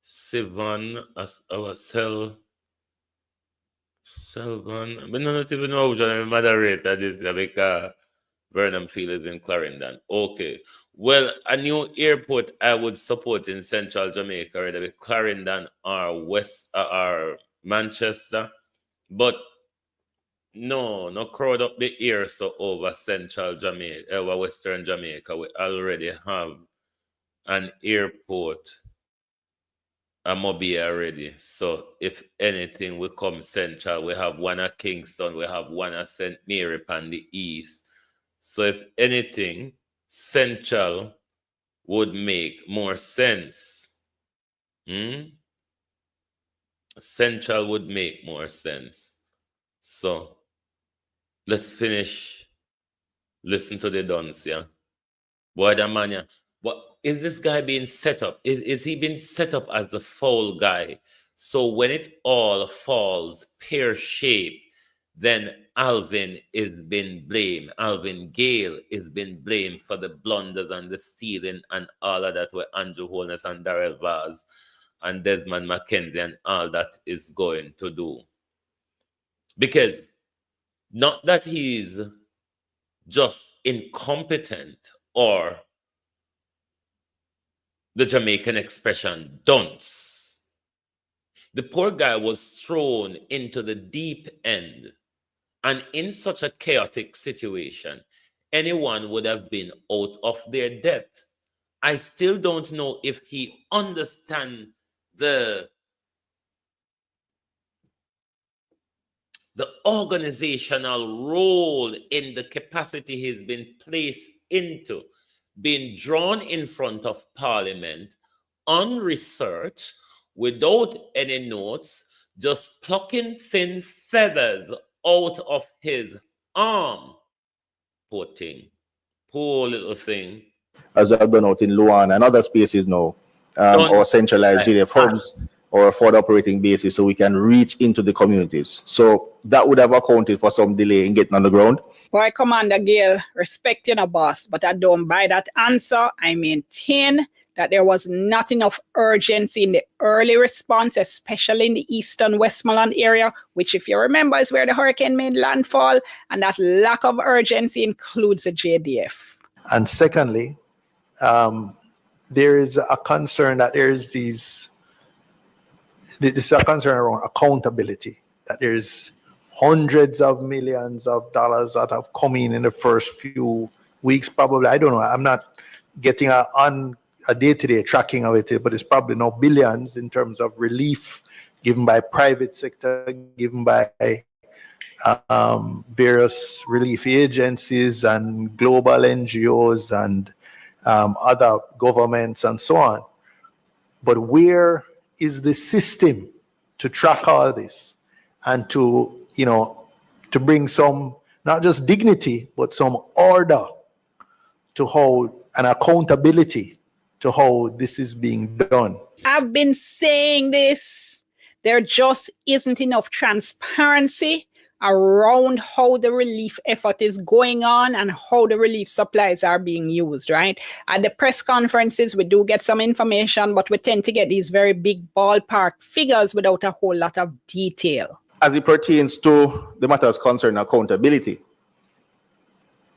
Sivan as our Selvan. I don't even know which one I'm a moderator this year because Vernon Field is in Clarendon. Okay. Well, a new airport I would support in central Jamaica, whether it be Clarendon or West or Manchester. But no crowd up the ear so over central Jamaica, over Western Jamaica. We already have an airport, a Mobile already. So if anything, we come central. We have one at Kingston, we have one at St. Mary on the east. So if anything, central would make more sense. Central would make more sense. So let's finish. Listen to the dance, yeah. Boy, the man, yeah. What is this guy being set up? Is he being set up as the foul guy? So when it all falls pear-shaped, then Alvin is being blamed. Alvin Gale is being blamed for the blunders and the stealing and all of that with Andrew Holness and Darrell Vaz and Desmond McKenzie and all that is going to do. Because not that he's just incompetent or the Jamaican expression, dunce. The poor guy was thrown into the deep end. And in such a chaotic situation, anyone would have been out of their depth. I still don't know if he understands the organizational role in the capacity he's been placed into, being drawn in front of Parliament on research without any notes, just plucking thin feathers out of his arm. Poor thing. Poor little thing. As I've been out in Luan and other spaces now, or centralized JDF hubs or a forward operating basis so we can reach into the communities. So that would have accounted for some delay in getting on the ground. Boy, Commander Gale, respect boss, but I don't buy that answer. I maintain that there was not enough urgency in the early response, especially in the eastern Westmoreland area, which, if you remember, is where the hurricane made landfall, and that lack of urgency includes the JDF. And secondly, there is a concern that this is a concern around accountability, that there's hundreds of millions of dollars that have come in the first few weeks, probably. I don't know. I'm not getting a day-to-day tracking of it, but it's probably no billions in terms of relief given by private sector, given by various relief agencies and global NGOs and other governments and so on. But where is the system to track all this and to bring some, not just dignity, but some order to how, and accountability to how this is being done? I've been saying this. There just isn't enough transparency around how the relief effort is going on and how the relief supplies are being used, right? At the press conferences, we do get some information, but we tend to get these very big ballpark figures without a whole lot of detail. As it pertains to the matters concerning accountability,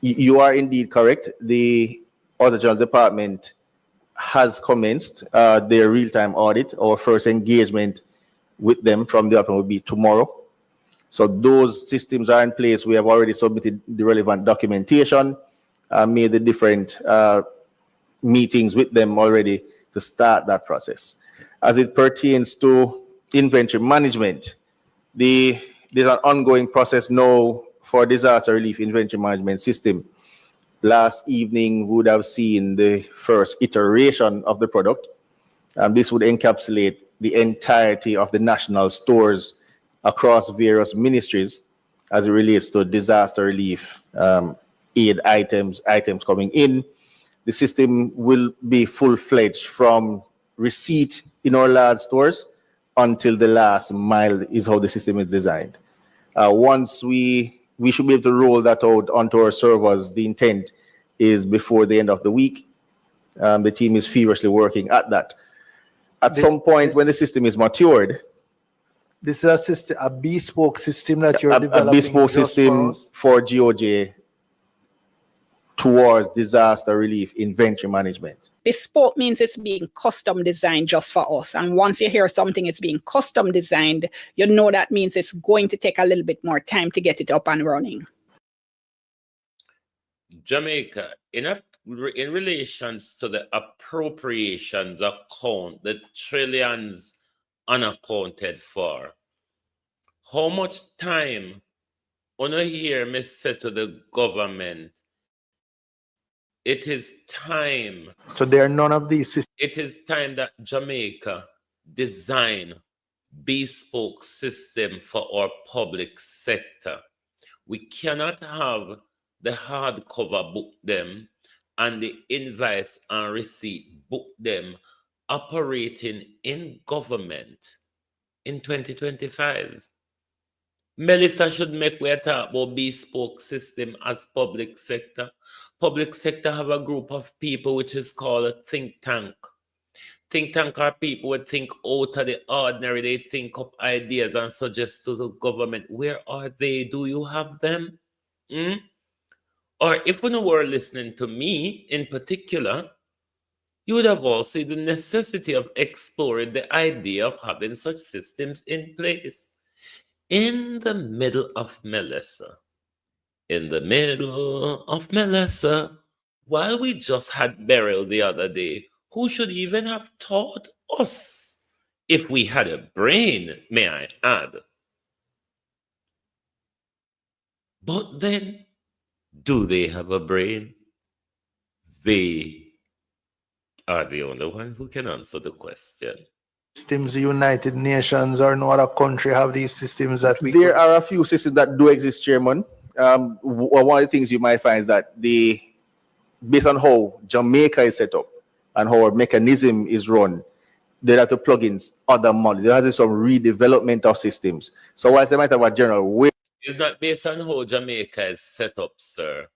you are indeed correct. The Auditor General Department has commenced their real-time audit. Our first engagement with them from the department will be tomorrow. So those systems are in place. We have already submitted the relevant documentation, made the different meetings with them already to start that process. As it pertains to inventory management. There's an ongoing process now for disaster relief inventory management system. Last evening, we would have seen the first iteration of the product. This would encapsulate the entirety of the national stores across various ministries as it relates to disaster relief aid items coming in. The system will be full-fledged from receipt in our large stores until the last mile is how the system is designed. Once we should be able to roll that out onto our servers. The intent is before the end of the week. The team is feverishly working at that. At some point when the system is matured, This is a system, a bespoke system that you're developing. a bespoke just system for GOJ towards disaster relief inventory management. Bespoke means it's being custom designed just for us. And once you hear something it's being custom designed, you know that means it's going to take a little bit more time to get it up and running. Jamaica, in relations to the appropriations account, the trillions unaccounted for, how much time on a year me say to the government, it is time. So there are none of these systems. It is time that Jamaica design bespoke system for our public sector. We cannot have the hardcover book them and the invoice and receipt book them operating in government in 2025. Melissa should make we talk about bespoke system as public sector. Public sector have a group of people which is called a think tank. Think tank are people who think out of the ordinary. They think up ideas and suggest to the government. Where are they? Do you have them? Or if you were listening to me in particular, you would have all seen the necessity of exploring the idea of having such systems in place. In the middle of Melissa, while we just had burial the other day, who should even have taught us if we had a brain, may I add? But then, do they have a brain? They are the only one who can answer the question. Systems, United Nations or no other country have these systems that we There are a few systems that do exist, Chairman. One of the things you might find is that based on how Jamaica is set up and how our mechanism is run, they have to plug in other models. There has to be some redevelopment of systems. So whilst they might have a general way, it's not based on how Jamaica is set up, sir.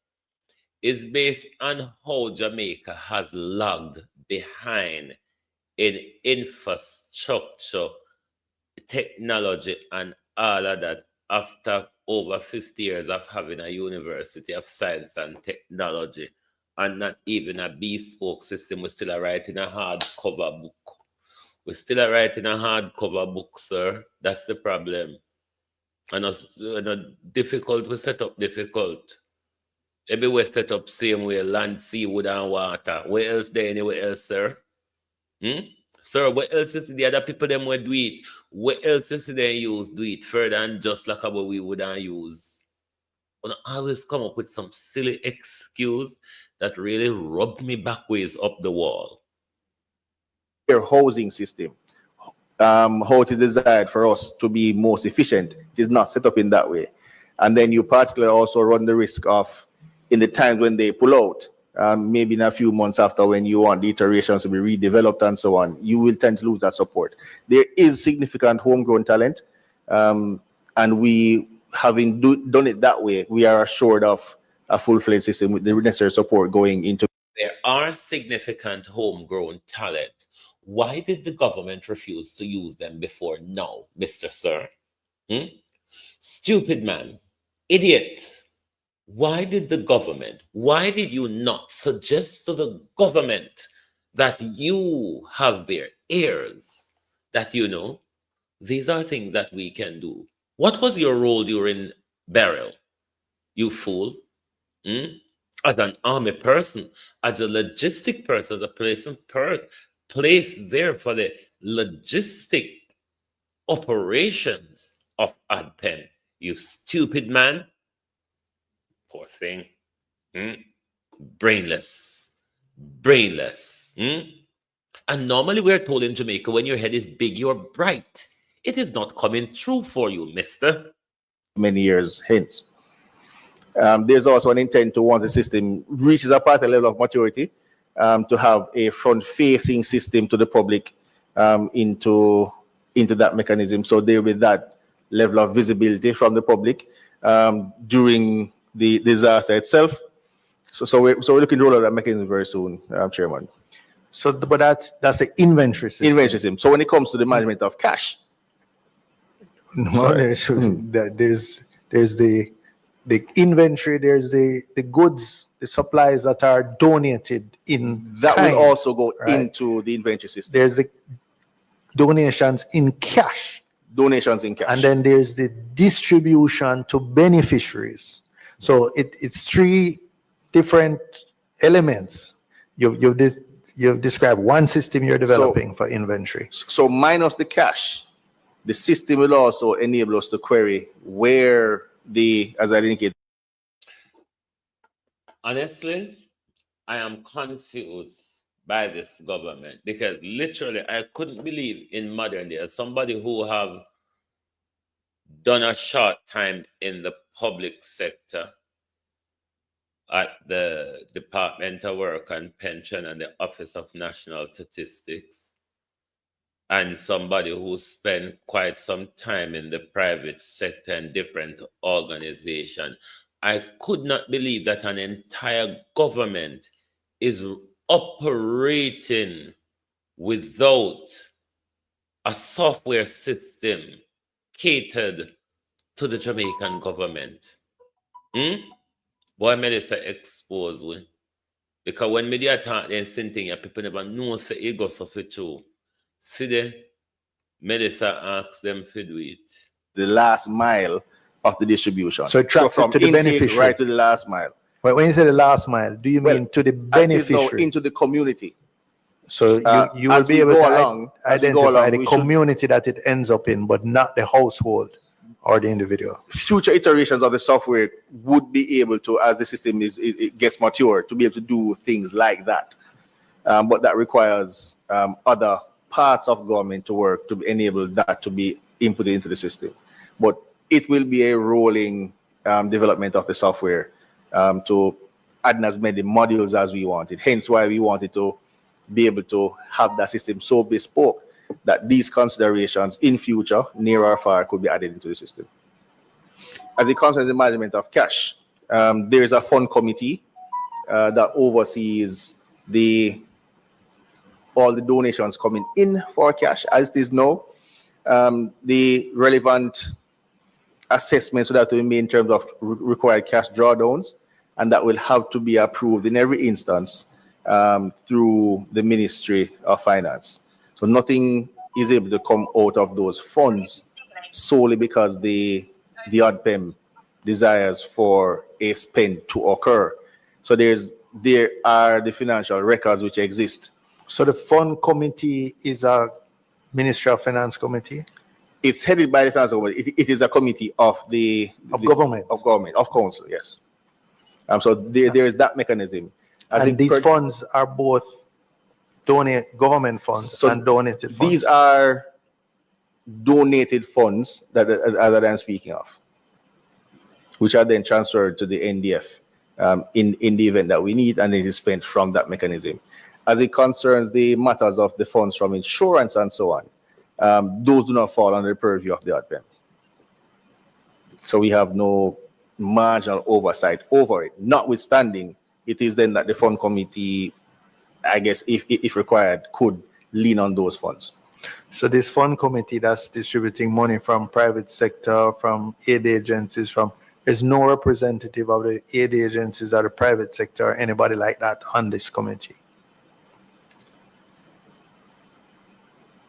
It's based on how Jamaica has lagged behind in infrastructure, technology, and all of that after over 50 years of having a University of Science and Technology and not even a bespoke system. We're still writing a hardcover book. We're still writing a hardcover book, sir. That's the problem. And it's difficult, we set up difficult. Maybe we set up same way, land, sea, wood, and water. Where else there anywhere else, sir? Sir, what else is the other people them would do it? What else is they use do it further than just like how we would use? And I always come up with some silly excuse that really rubbed me backwards up the wall. their housing system, how it is designed for us to be most efficient, it is not set up in that way. And then you particularly also run the risk of, in the times when they pull out, maybe in a few months after when you want the iterations to be redeveloped and so on, you will tend to lose that support. There is significant homegrown talent, and we, having done it that way, we are assured of a full-fledged system with the necessary support going into. There are significant homegrown talent. Why did the government refuse to use them before now, Mr. Sir? Stupid man, idiot. Why did you not suggest to the government that you have their ears, that these are things that we can do? What was your role during burial, you fool? As an army person, as a logistic person, as a place there for the logistic operations of ADPEM. You stupid man. Poor thing. Brainless. And normally we're told in Jamaica, when your head is big, you're bright. It is not coming true for you, mister. Many years hence. There's also an intent to, once the system reaches a particular level of maturity, to have a front-facing system to the public into that mechanism. So there will be that level of visibility from the public during the disaster itself. So we're looking to roll out that mechanism very soon, Chairman. So, but that's the inventory system. Inventory system. So when it comes to the management of cash, no, there's the inventory, there's the goods, the supplies that are donated in that kind, will also go right? into the inventory system. There's the donations in cash. Donations in cash. And then there's the distribution to beneficiaries. So it's three different elements. You've described one system you're developing for inventory. So minus the cash, the system will also enable us to query where as I indicated. Honestly, I am confused by this government because literally I couldn't believe in modern day, as somebody who have done a short time in the public sector at the Department of Work and Pension and the Office of National Statistics, and somebody who spent quite some time in the private sector and different organizations. I could not believe that an entire government is operating without a software system catered to the Jamaican government. Boy, Melissa expose we. Because when media talk then something, people never know say it goes off it too. See there, Melissa asks them to do it. The last mile of the distribution. So it tracks it to the beneficiary. Right to the last mile. But when you say the last mile, do you mean to the beneficiary? Into the community. So you will be able to identify the community that it ends up in, but not the household or the individual. Future iterations of the software would be able to, as the system it gets mature, to be able to do things like that. But that requires other parts of government to work to enable that to be inputted into the system. But it will be a rolling development of the software to add as many modules as we wanted. Hence why we wanted to be able to have that system so bespoke that these considerations in future, near or far, could be added into the system. As it concerns the management of cash, there is a fund committee that oversees all the donations coming in for cash. As it is now, the relevant assessments that will be made in terms of required cash drawdowns, and that will have to be approved in every instance through the Ministry of Finance. So nothing is able to come out of those funds solely because the ADPEM desires for a spend to occur. So there are the financial records which exist. So the fund committee is a Ministry of Finance committee? It's headed by the finance committee. It is a committee of government, of council, yes. So there is that mechanism. And these funds are both government funds and donated funds. These are donated funds that I'm speaking of, which are then transferred to the NDF in the event that we need, and it is spent from that mechanism. As it concerns the matters of the funds from insurance and so on, those do not fall under the purview of the ADPEM. So we have no marginal oversight over it. Notwithstanding, it is then that the fund committee, I guess, if required, could lean on those funds. So this fund committee that's distributing money from private sector, from aid agencies, there's no representative of the aid agencies or the private sector or anybody like that on this committee?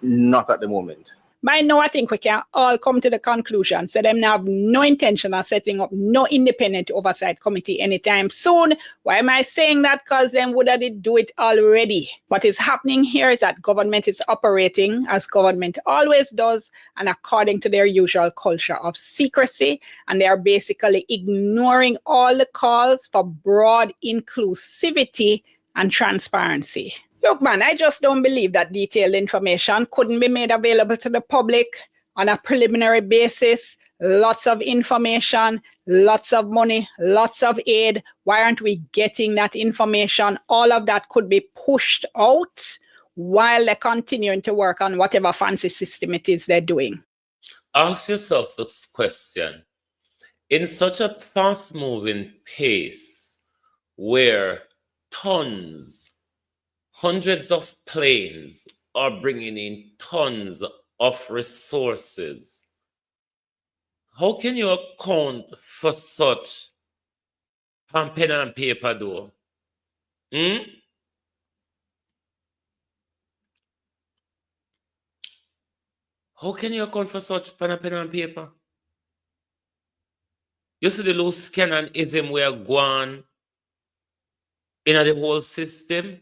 Not at the moment. By now, I think we can all come to the conclusion that them now have no intention of setting up no independent oversight committee anytime soon. Why am I saying that? Because them would have do it already. What is happening here is that government is operating as government always does and according to their usual culture of secrecy. And they are basically ignoring all the calls for broad inclusivity and transparency. Look, man, I just don't believe that detailed information couldn't be made available to the public on a preliminary basis. Lots of information, lots of money, lots of aid. Why aren't we getting that information? All of that could be pushed out while they're continuing to work on whatever fancy system it is they're doing. Ask yourself this question. In such a fast-moving pace where hundreds of planes are bringing in tons of resources, how can you account for such pen and paper though? How can you account for such pen and paper? You see the loose cannonism we are going in the whole system?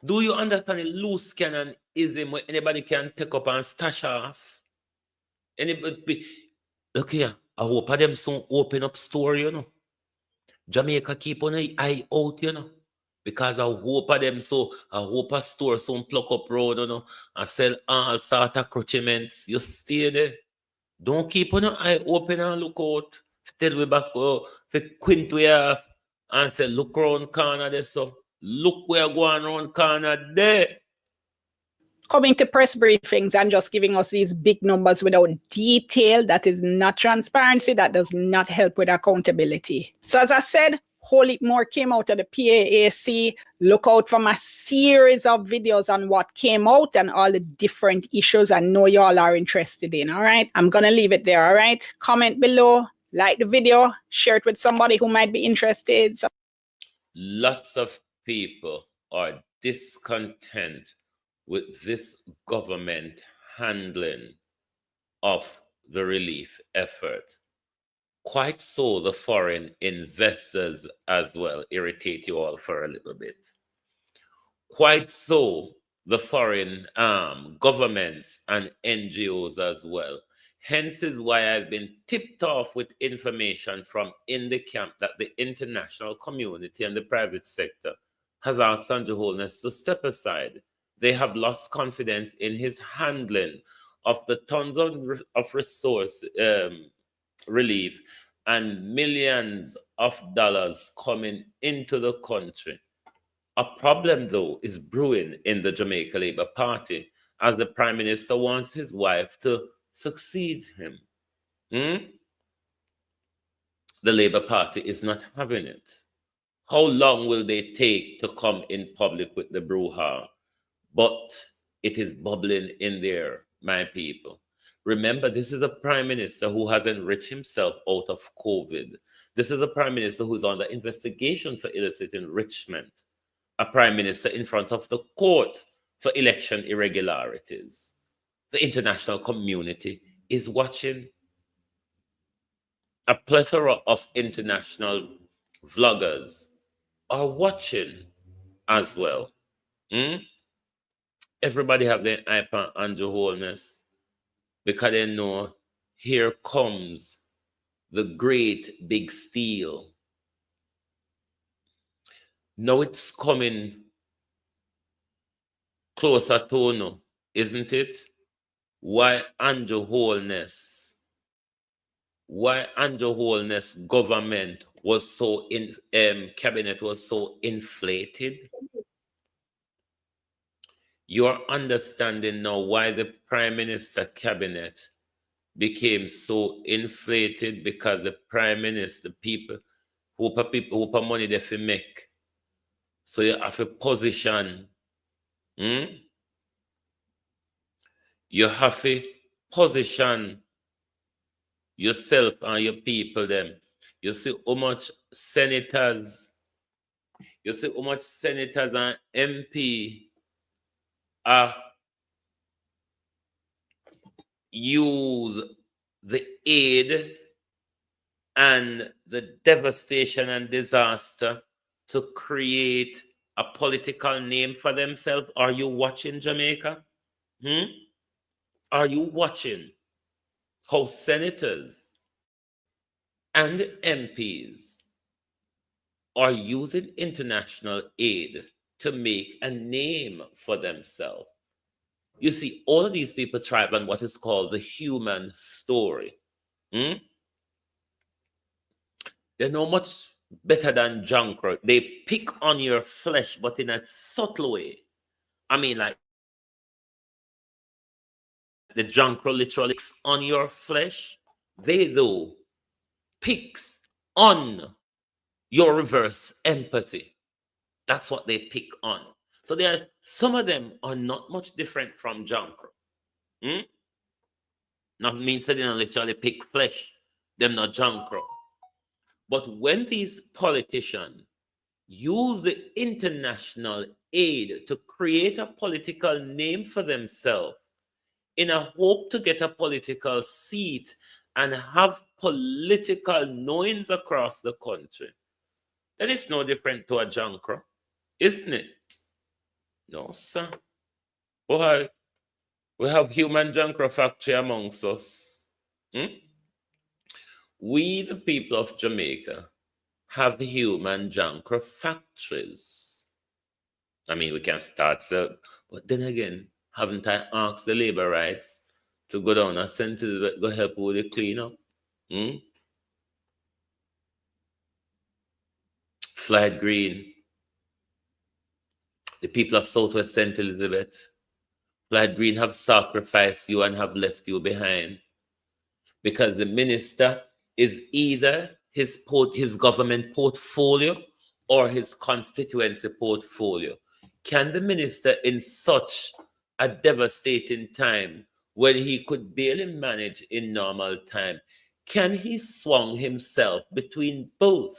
Do you understand the loose cannonism where anybody can take up and stash off? Anybody, look here, I hope of them soon open up store, you know. Jamaica keep on an eye out, you know. Because I hope of them I hope a store soon pluck up road, you know, and sell all sort of accoutrements. You stay there. Don't keep on your eye open and look out. Tell we back for quint we have and say look around corner there, so look where going around corner there. Coming to press briefings and just giving us these big numbers without detail, that is not transparency, that does not help with accountability. So as I said, whole heap more came out of the PAAC. Look out for my series of videos on what came out and all the different issues I know you all are interested in, all right? I'm going to leave it there, all right? Comment below, like the video, share it with somebody who might be interested. Lots of people are discontent with this government handling of the relief effort. Quite so the foreign investors as well irritate you all for a little bit. Quite so the foreign governments and NGOs as well. Hence is why I've been tipped off with information from in the camp that the international community and the private sector has asked Andrew Holness to step aside. They have lost confidence in his handling of the tons of resource relief and millions of dollars coming into the country. A problem, though, is brewing in the Jamaica Labour Party as the Prime Minister wants his wife to succeed him. The Labour Party is not having it. How long will they take to come in public with the brouhaha? But it is bubbling in there, my people. Remember, this is a Prime Minister who has enriched himself out of COVID. This is a Prime Minister who is under investigation for illicit enrichment. A Prime Minister in front of the court for election irregularities. The international community is watching. A plethora of international vloggers are watching as well. Everybody have their eye on Andrew Holness because they know here comes the great big steal. Now it's coming closer to now, isn't it? Why Andrew Holness government was so cabinet was so inflated? You're understanding now why the Prime Minister cabinet became so inflated, because the Prime Minister, people who put money they fi make. So you have a position. You have to position yourself and your people them. You see how much senators, and MP are use the aid and the devastation and disaster to create a political name for themselves? Are you watching, Jamaica? Are you watching how senators and MPs are using international aid to make a name for themselves? You see, all of these people thrive on what is called the human story. They're no much better than Junkrat. They pick on your flesh, but in a subtle way. I mean, like the Junkrat literally picks on your flesh. They, though, picks on your reverse empathy. That's what they pick on. So some of them are not much different from Junkrat. Not means that they don't literally pick flesh. Them not Junkrat. But when these politicians use the international aid to create a political name for themselves in a hope to get a political seat and have political knowings across the country, then it's no different to a Junkrat, isn't it? No, sir. Boy, we have human Junkrat factory amongst us. We, the people of Jamaica, have human Junkrat factories. I mean, we can start, so, but then again, haven't I asked the labor rights to go down and send to go help with the cleanup? Floyd Green, the people of Southwest St. Elizabeth, Floyd Green have sacrificed you and have left you behind because the minister is either his government portfolio or his constituency portfolio. Can the minister, in such a devastating time when he could barely manage in normal time, can he swung himself between both?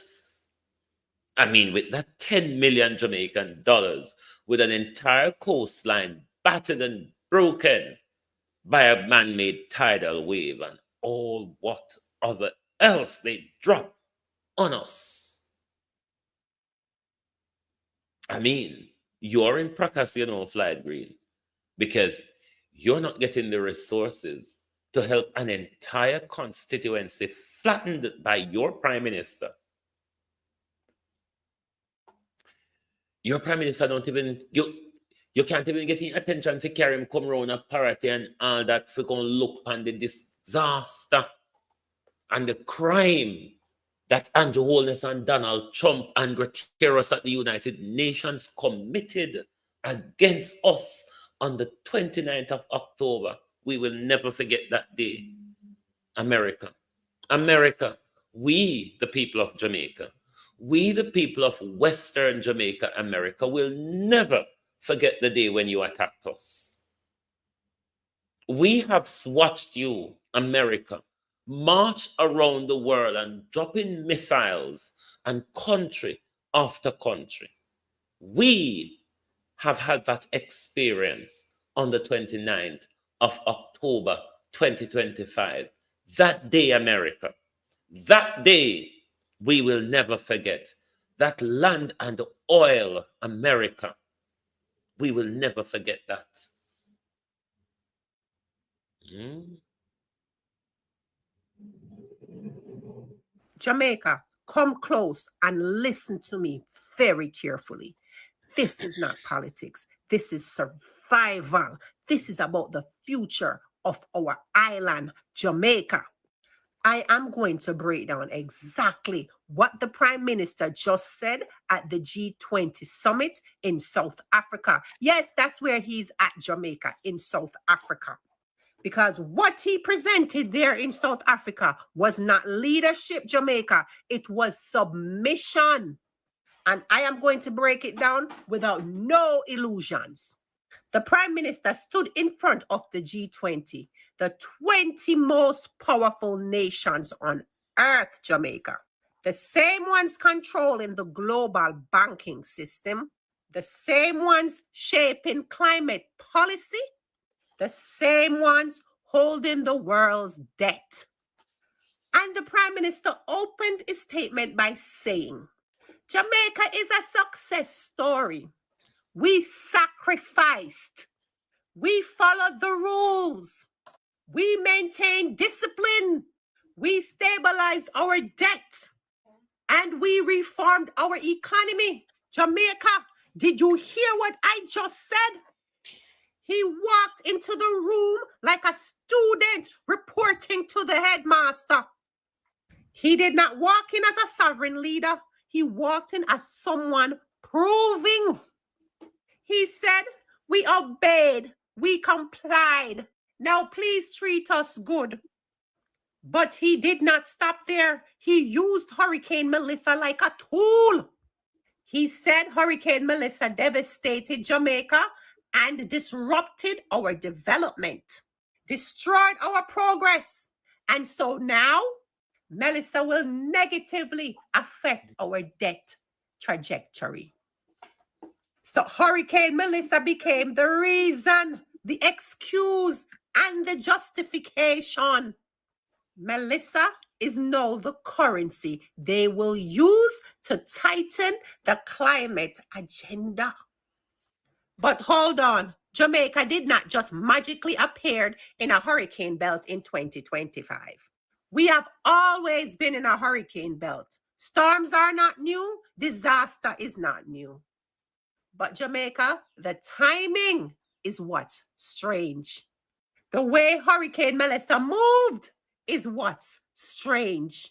I mean, with that 10 million Jamaican dollars, with an entire coastline battered and broken by a man-made tidal wave and all what other else they drop on us. I mean, you're in practice, Floyd Green, because you're not getting the resources to help an entire constituency flattened by your prime minister. Your prime minister don't even, you can't even get any attention to carry him come around a party and all that for going to look on the disaster and the crime that Andrew Holness and Donald Trump and terrorists at the United Nations committed against us on the 29th of October. We will never forget that day. America, we, the people of Jamaica, we, the people of Western Jamaica, America, will never forget the day when you attacked us. We have watched you, America, march around the world and dropping missiles and country after country. We have had that experience on the 29th of October 2025. That day, America, that day we will never forget. That land and oil, America, we will never forget that. Jamaica, come close and listen to me very carefully. This is not politics. This is survival. This is about the future of our island, Jamaica. I am going to break down exactly what the Prime Minister just said at the G20 summit in South Africa. Yes, that's where he's at, Jamaica, in South Africa. Because what he presented there in South Africa was not leadership, Jamaica. It was submission. And I am going to break it down without no illusions. The Prime Minister stood in front of the G20, the 20 most powerful nations on earth, Jamaica. The same ones controlling the global banking system, the same ones shaping climate policy, the same ones holding the world's debt. And the Prime Minister opened his statement by saying, Jamaica is a success story. We sacrificed. We followed the rules. We maintained discipline. We stabilized our debt. And we reformed our economy. Jamaica, did you hear what I just said? He walked into the room like a student reporting to the headmaster. He did not walk in as a sovereign leader. He walked in as someone proving. He said, we obeyed, we complied. Now please treat us good. But he did not stop there. He used Hurricane Melissa like a tool. He said Hurricane Melissa devastated Jamaica and disrupted our development, destroyed our progress. And so now, Melissa will negatively affect our debt trajectory. So Hurricane Melissa became the reason, the excuse, and the justification. Melissa is now the currency they will use to tighten the climate agenda. But hold on, Jamaica did not just magically appear in a hurricane belt in 2025. We have always been in a hurricane belt. Storms are not new, disaster is not new. But Jamaica, the timing is what's strange. The way Hurricane Melissa moved is what's strange.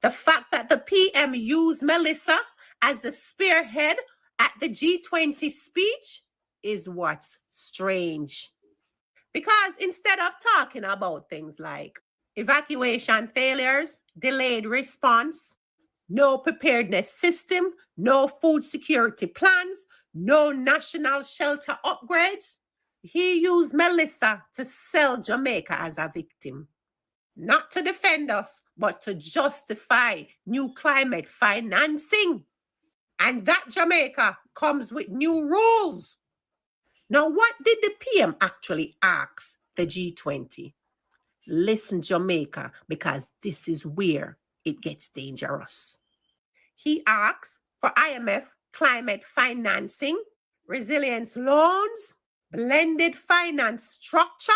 The fact that the PM used Melissa as the spearhead at the G20 speech is what's strange. Because instead of talking about things like evacuation failures, delayed response, no preparedness system, no food security plans, no national shelter upgrades, he used Melissa to sell Jamaica as a victim. Not to defend us, but to justify new climate financing. And that Jamaica comes with new rules. Now, what did the PM actually ask the G20? Listen, Jamaica, because this is where it gets dangerous. He asks for IMF climate financing, resilience loans, blended finance structure,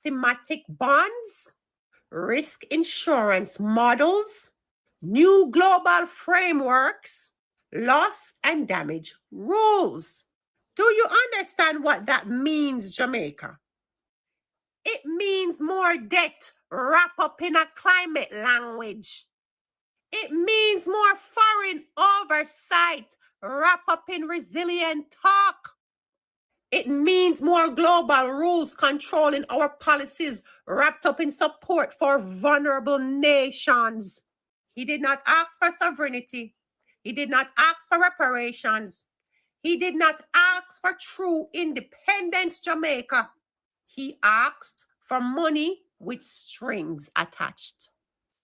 thematic bonds, risk insurance models, new global frameworks, loss and damage rules. Do you understand what that means, Jamaica? It means more debt wrapped up in a climate language. It means more foreign oversight wrapped up in resilient talk. It means more global rules controlling our policies wrapped up in support for vulnerable nations. He did not ask for sovereignty. He did not ask for reparations. He did not ask for true independence, Jamaica. He asked for money with strings attached.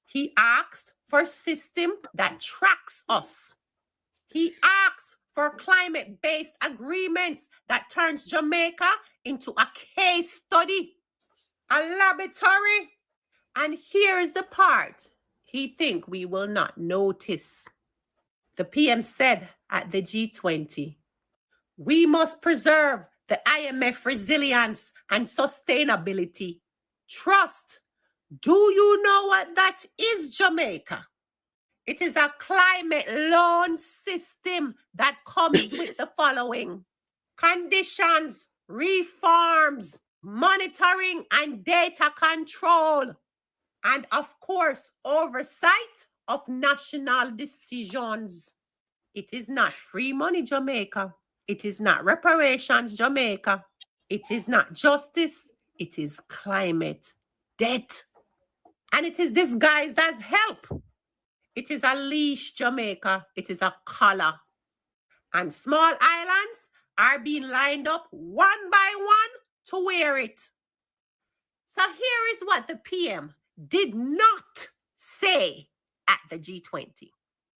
He asked for a system that tracks us. He asked for climate-based agreements that turns Jamaica into a case study, a laboratory. And here is the part he thinks we will not notice. The PM said at the G20, we must preserve the IMF resilience and sustainability. Trust. Do you know what that is, Jamaica? It is a climate loan system that comes with the following: conditions, reforms, monitoring and data control, and of course, oversight of national decisions. It is not free money, Jamaica. It is not reparations, Jamaica. It is not justice. It is climate debt. And it is disguised as help. It is a leash, Jamaica. It is a collar. And small islands are being lined up one by one to wear it. So here is what the PM did not say at the G20.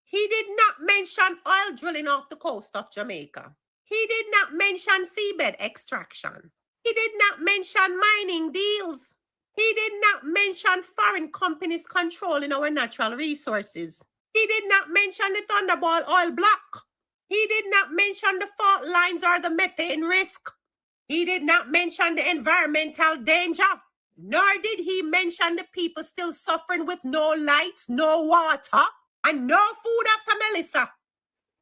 He did not mention oil drilling off the coast of Jamaica. He did not mention seabed extraction. He did not mention mining deals. He did not mention foreign companies controlling our natural resources. He did not mention the Thunderball oil block. He did not mention the fault lines or the methane risk. He did not mention the environmental danger. Nor did he mention the people still suffering with no lights, no water, and no food after Melissa.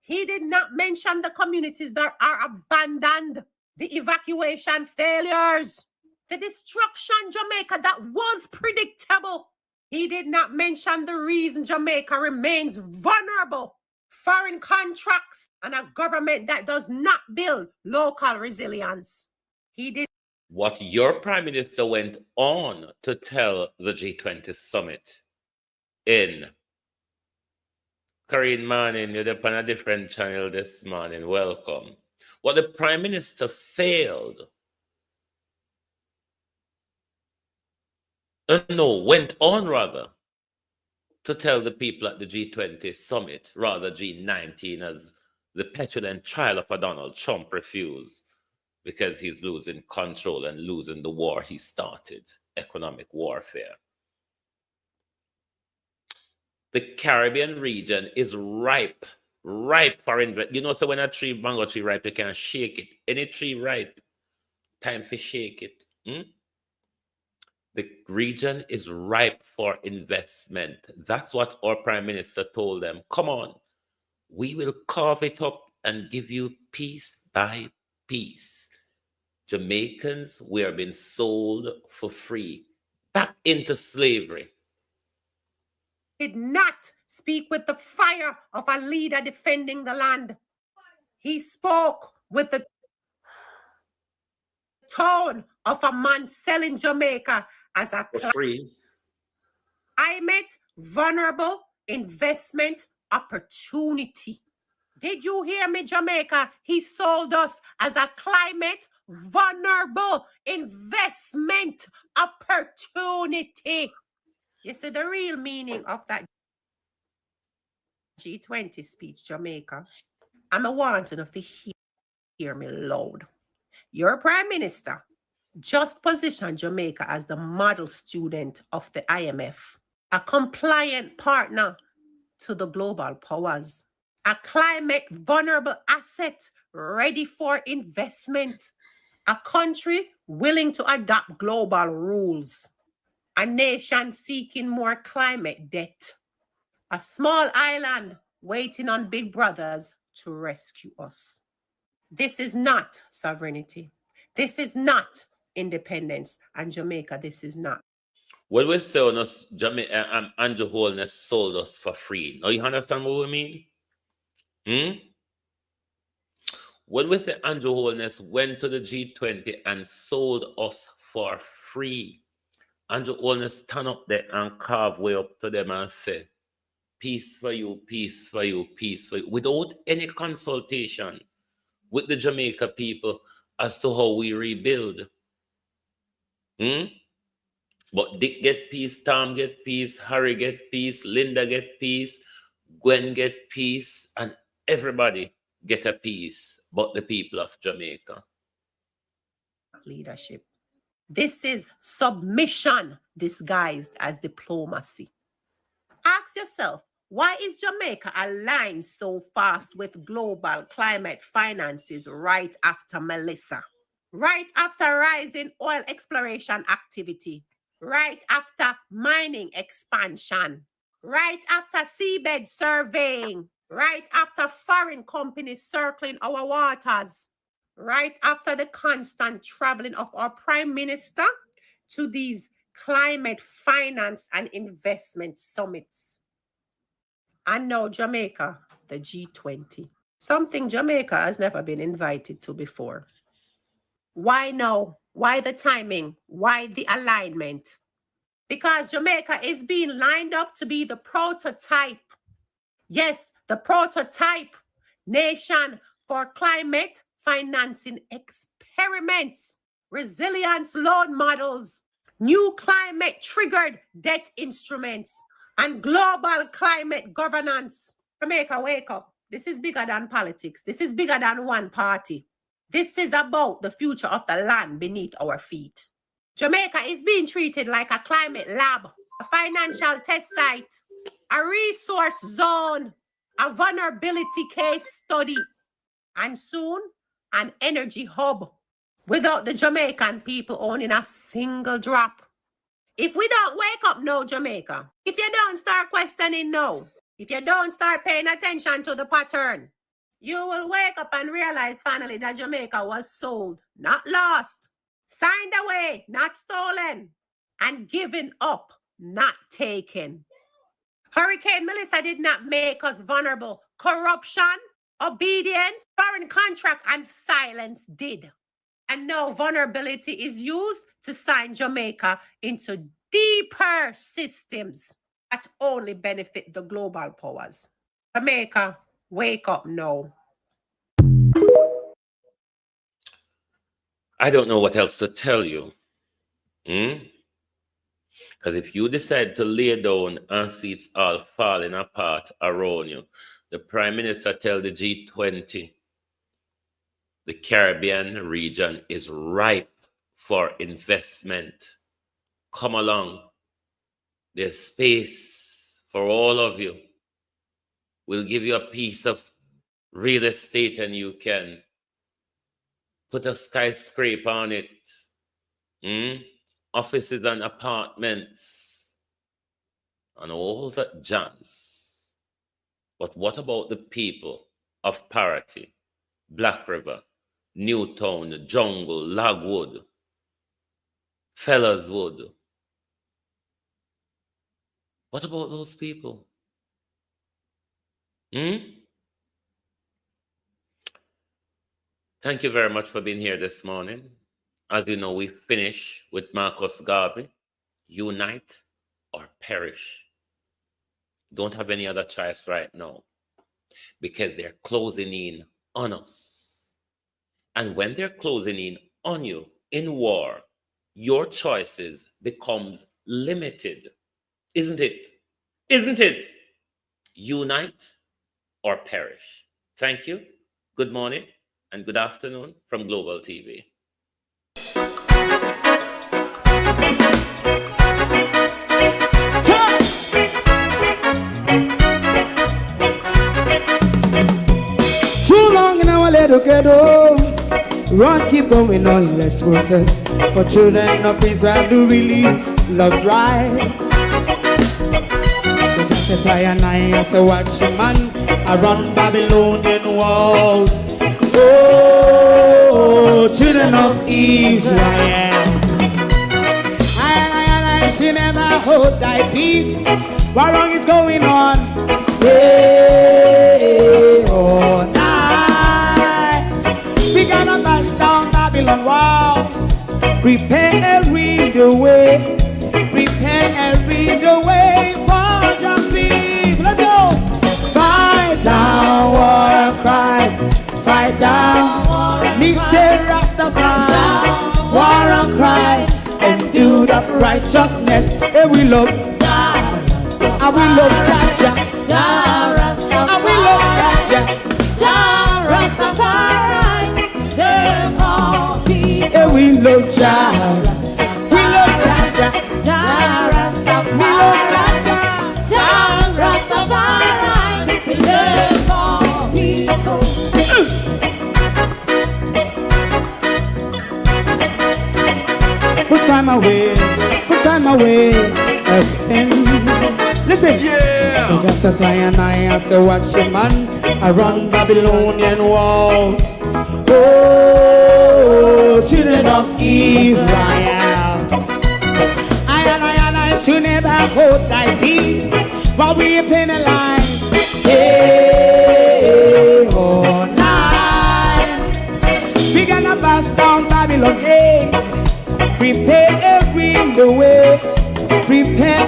He did not mention the communities that are abandoned, the evacuation failures, the destruction Jamaica that was predictable. He did not mention the reason Jamaica remains vulnerable, foreign contracts, and a government that does not build local resilience. He did What your prime minister went on to tell the G20 summit in Korean morning, you're up on a different channel this morning. Welcome. What the prime minister failed, went on rather to tell the people at the G20 summit, rather G19, as the petulant child of a Donald Trump refused because he's losing control and losing the war he started, economic warfare. The Caribbean region is ripe for investment. You know, so when a mango tree ripe, you can shake it. Any tree ripe, time for shake it. The region is ripe for investment. That's what our prime minister told them. Come on, we will carve it up and give you piece by piece. Jamaicans, we are being sold for free back into slavery. Did not speak with the fire of a leader defending the land. He spoke with the tone of a man selling Jamaica as a free climate vulnerable investment opportunity. Did you hear me, Jamaica? He sold us as a climate vulnerable investment opportunity. You see the real meaning of that G20 speech, Jamaica. I'm a wanting to hear me loud. Your prime minister just positioned Jamaica as the model student of the IMF, a compliant partner to the global powers, a climate vulnerable asset ready for investment, a country willing to adopt global rules, a nation seeking more climate debt, a small island waiting on big brothers to rescue us. This is not sovereignty. This is not independence. And Jamaica, this is not. When we say on us, Jamaica, Andrew Holness sold us for free. Now you understand what we mean? When we say Andrew Holness went to the G20 and sold us for free, Andrew Holness stand up there and carve way up to them and say, peace for you, peace for you, peace for you, without any consultation with the Jamaica people as to how we rebuild. But Dick get peace, Tom get peace, Harry get peace, Linda get peace, Gwen get peace, and everybody get a peace but the people of Jamaica. Leadership. This is submission disguised as diplomacy. Ask yourself, why is Jamaica aligned so fast with global climate finances right after Melissa? Right after rising oil exploration activity? Right after mining expansion? Right after seabed surveying? Right after foreign companies circling our waters? Right after the constant traveling of our prime minister to these climate finance and investment summits? And now Jamaica, the G20. Something Jamaica has never been invited to before. Why now? Why the timing? Why the alignment? Because Jamaica is being lined up to be the prototype. Yes, the prototype nation for climate financing experiments, resilience loan models, new climate triggered debt instruments, and global climate governance. Jamaica, wake up. This is bigger than politics. This is bigger than one party. This is about the future of the land beneath our feet. Jamaica is being treated like a climate lab, a financial test site, a resource zone, a vulnerability case study, and soon an energy hub without the Jamaican people owning a single drop. If we don't wake up now, Jamaica, if you don't start questioning now, if you don't start paying attention to the pattern, you will wake up and realize finally that Jamaica was sold, not lost, signed away, not stolen, and given up, not taken. Hurricane Melissa did not make us vulnerable. Corruption, obedience, foreign contract, and silence did. And now vulnerability is used to sign Jamaica into deeper systems that only benefit the global powers. Jamaica, wake up now. I don't know what else to tell you. Because if you decide to lay down and see it's all falling apart around you, the Prime Minister tell the G20, the Caribbean region is ripe for investment. Come along. There's space for all of you. We'll give you a piece of real estate and you can put a skyscraper on it. Offices and apartments and all that jazz. But what about the people of Parity, Black River, Newtown, Jungle, Lagwood, Fellerswood? What about those people? Thank you very much for being here this morning. As you know, we finish with Marcus Garvey, unite or perish. Don't have any other choice right now because they're closing in on us. And when they're closing in on you in war, your choices becomes limited. Isn't it? Isn't it? Unite or perish. Thank you. Good morning and good afternoon from Global TV. Too long in our little ghetto, run keep going on, less process. For children of Israel do really love rights. So just a and I as a watching man, I run Babylonian walls. Oh, children of Israel. I should never hold thy peace. What wrong is going on? Day or night. We gonna bust down Babylon walls. Preparing the way. Preparing the way for your people. Let's go. Fight down, war and crime. Fight down, me say Rastafari, war and crime, and do that righteousness. And we love Jah, and we love Jah, and we love Jah, Rastafari, save all people. And we love Jah, we love Jah, Rastafari, we love Jah, Rastafari, save all people. Put time away again. Listen, yeah. Just as I and I as a watching man, I run Babylonian walls. Oh, children of Israel. I should never hold thy peace while we penalize. Day or night, we gonna bust down Babylon gates. Prepare the way, prepare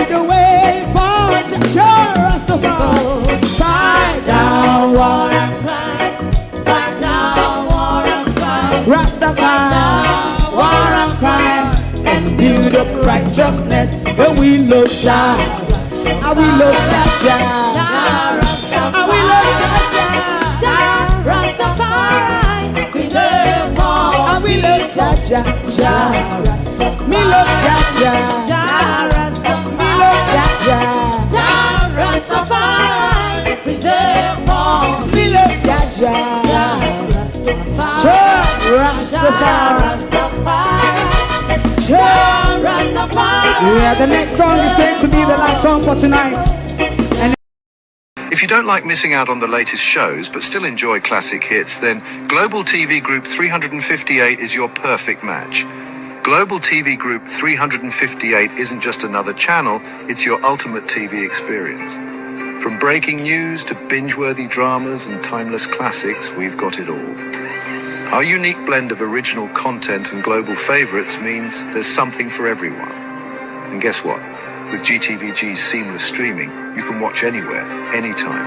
the way for Jah Rastafari. Fight down, war and crime, fight down, war and crime, Rastafari, war and crime, and build up righteousness. And we love Jah, and we love Jah, and we love Jah, Rastafari, we love all, and we love Jah. Jah Jah. Me love Jah Jah. Me love Jah Jah. Preserve all. Me love Jah Jah. Jah Rastafari. Jah Rastafari. Yeah, the next song is going to be the last song for tonight. If you don't like missing out on the latest shows but still enjoy classic hits, then Global TV Group 358 is your perfect match. Global TV Group 358 isn't just another channel, it's your ultimate TV experience. From breaking news to binge-worthy dramas and timeless classics, we've got it all. Our unique blend of original content and global favorites means there's something for everyone. And guess what? With GTVG's seamless streaming, you can watch anywhere, anytime.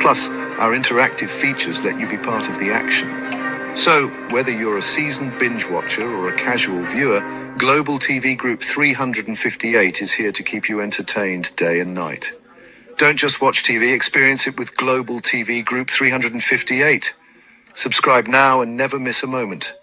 Plus, our interactive features let you be part of the action. So, whether you're a seasoned binge watcher or a casual viewer, Global TV Group 358 is here to keep you entertained day and night. Don't just watch TV, experience it with Global TV Group 358. Subscribe now and never miss a moment.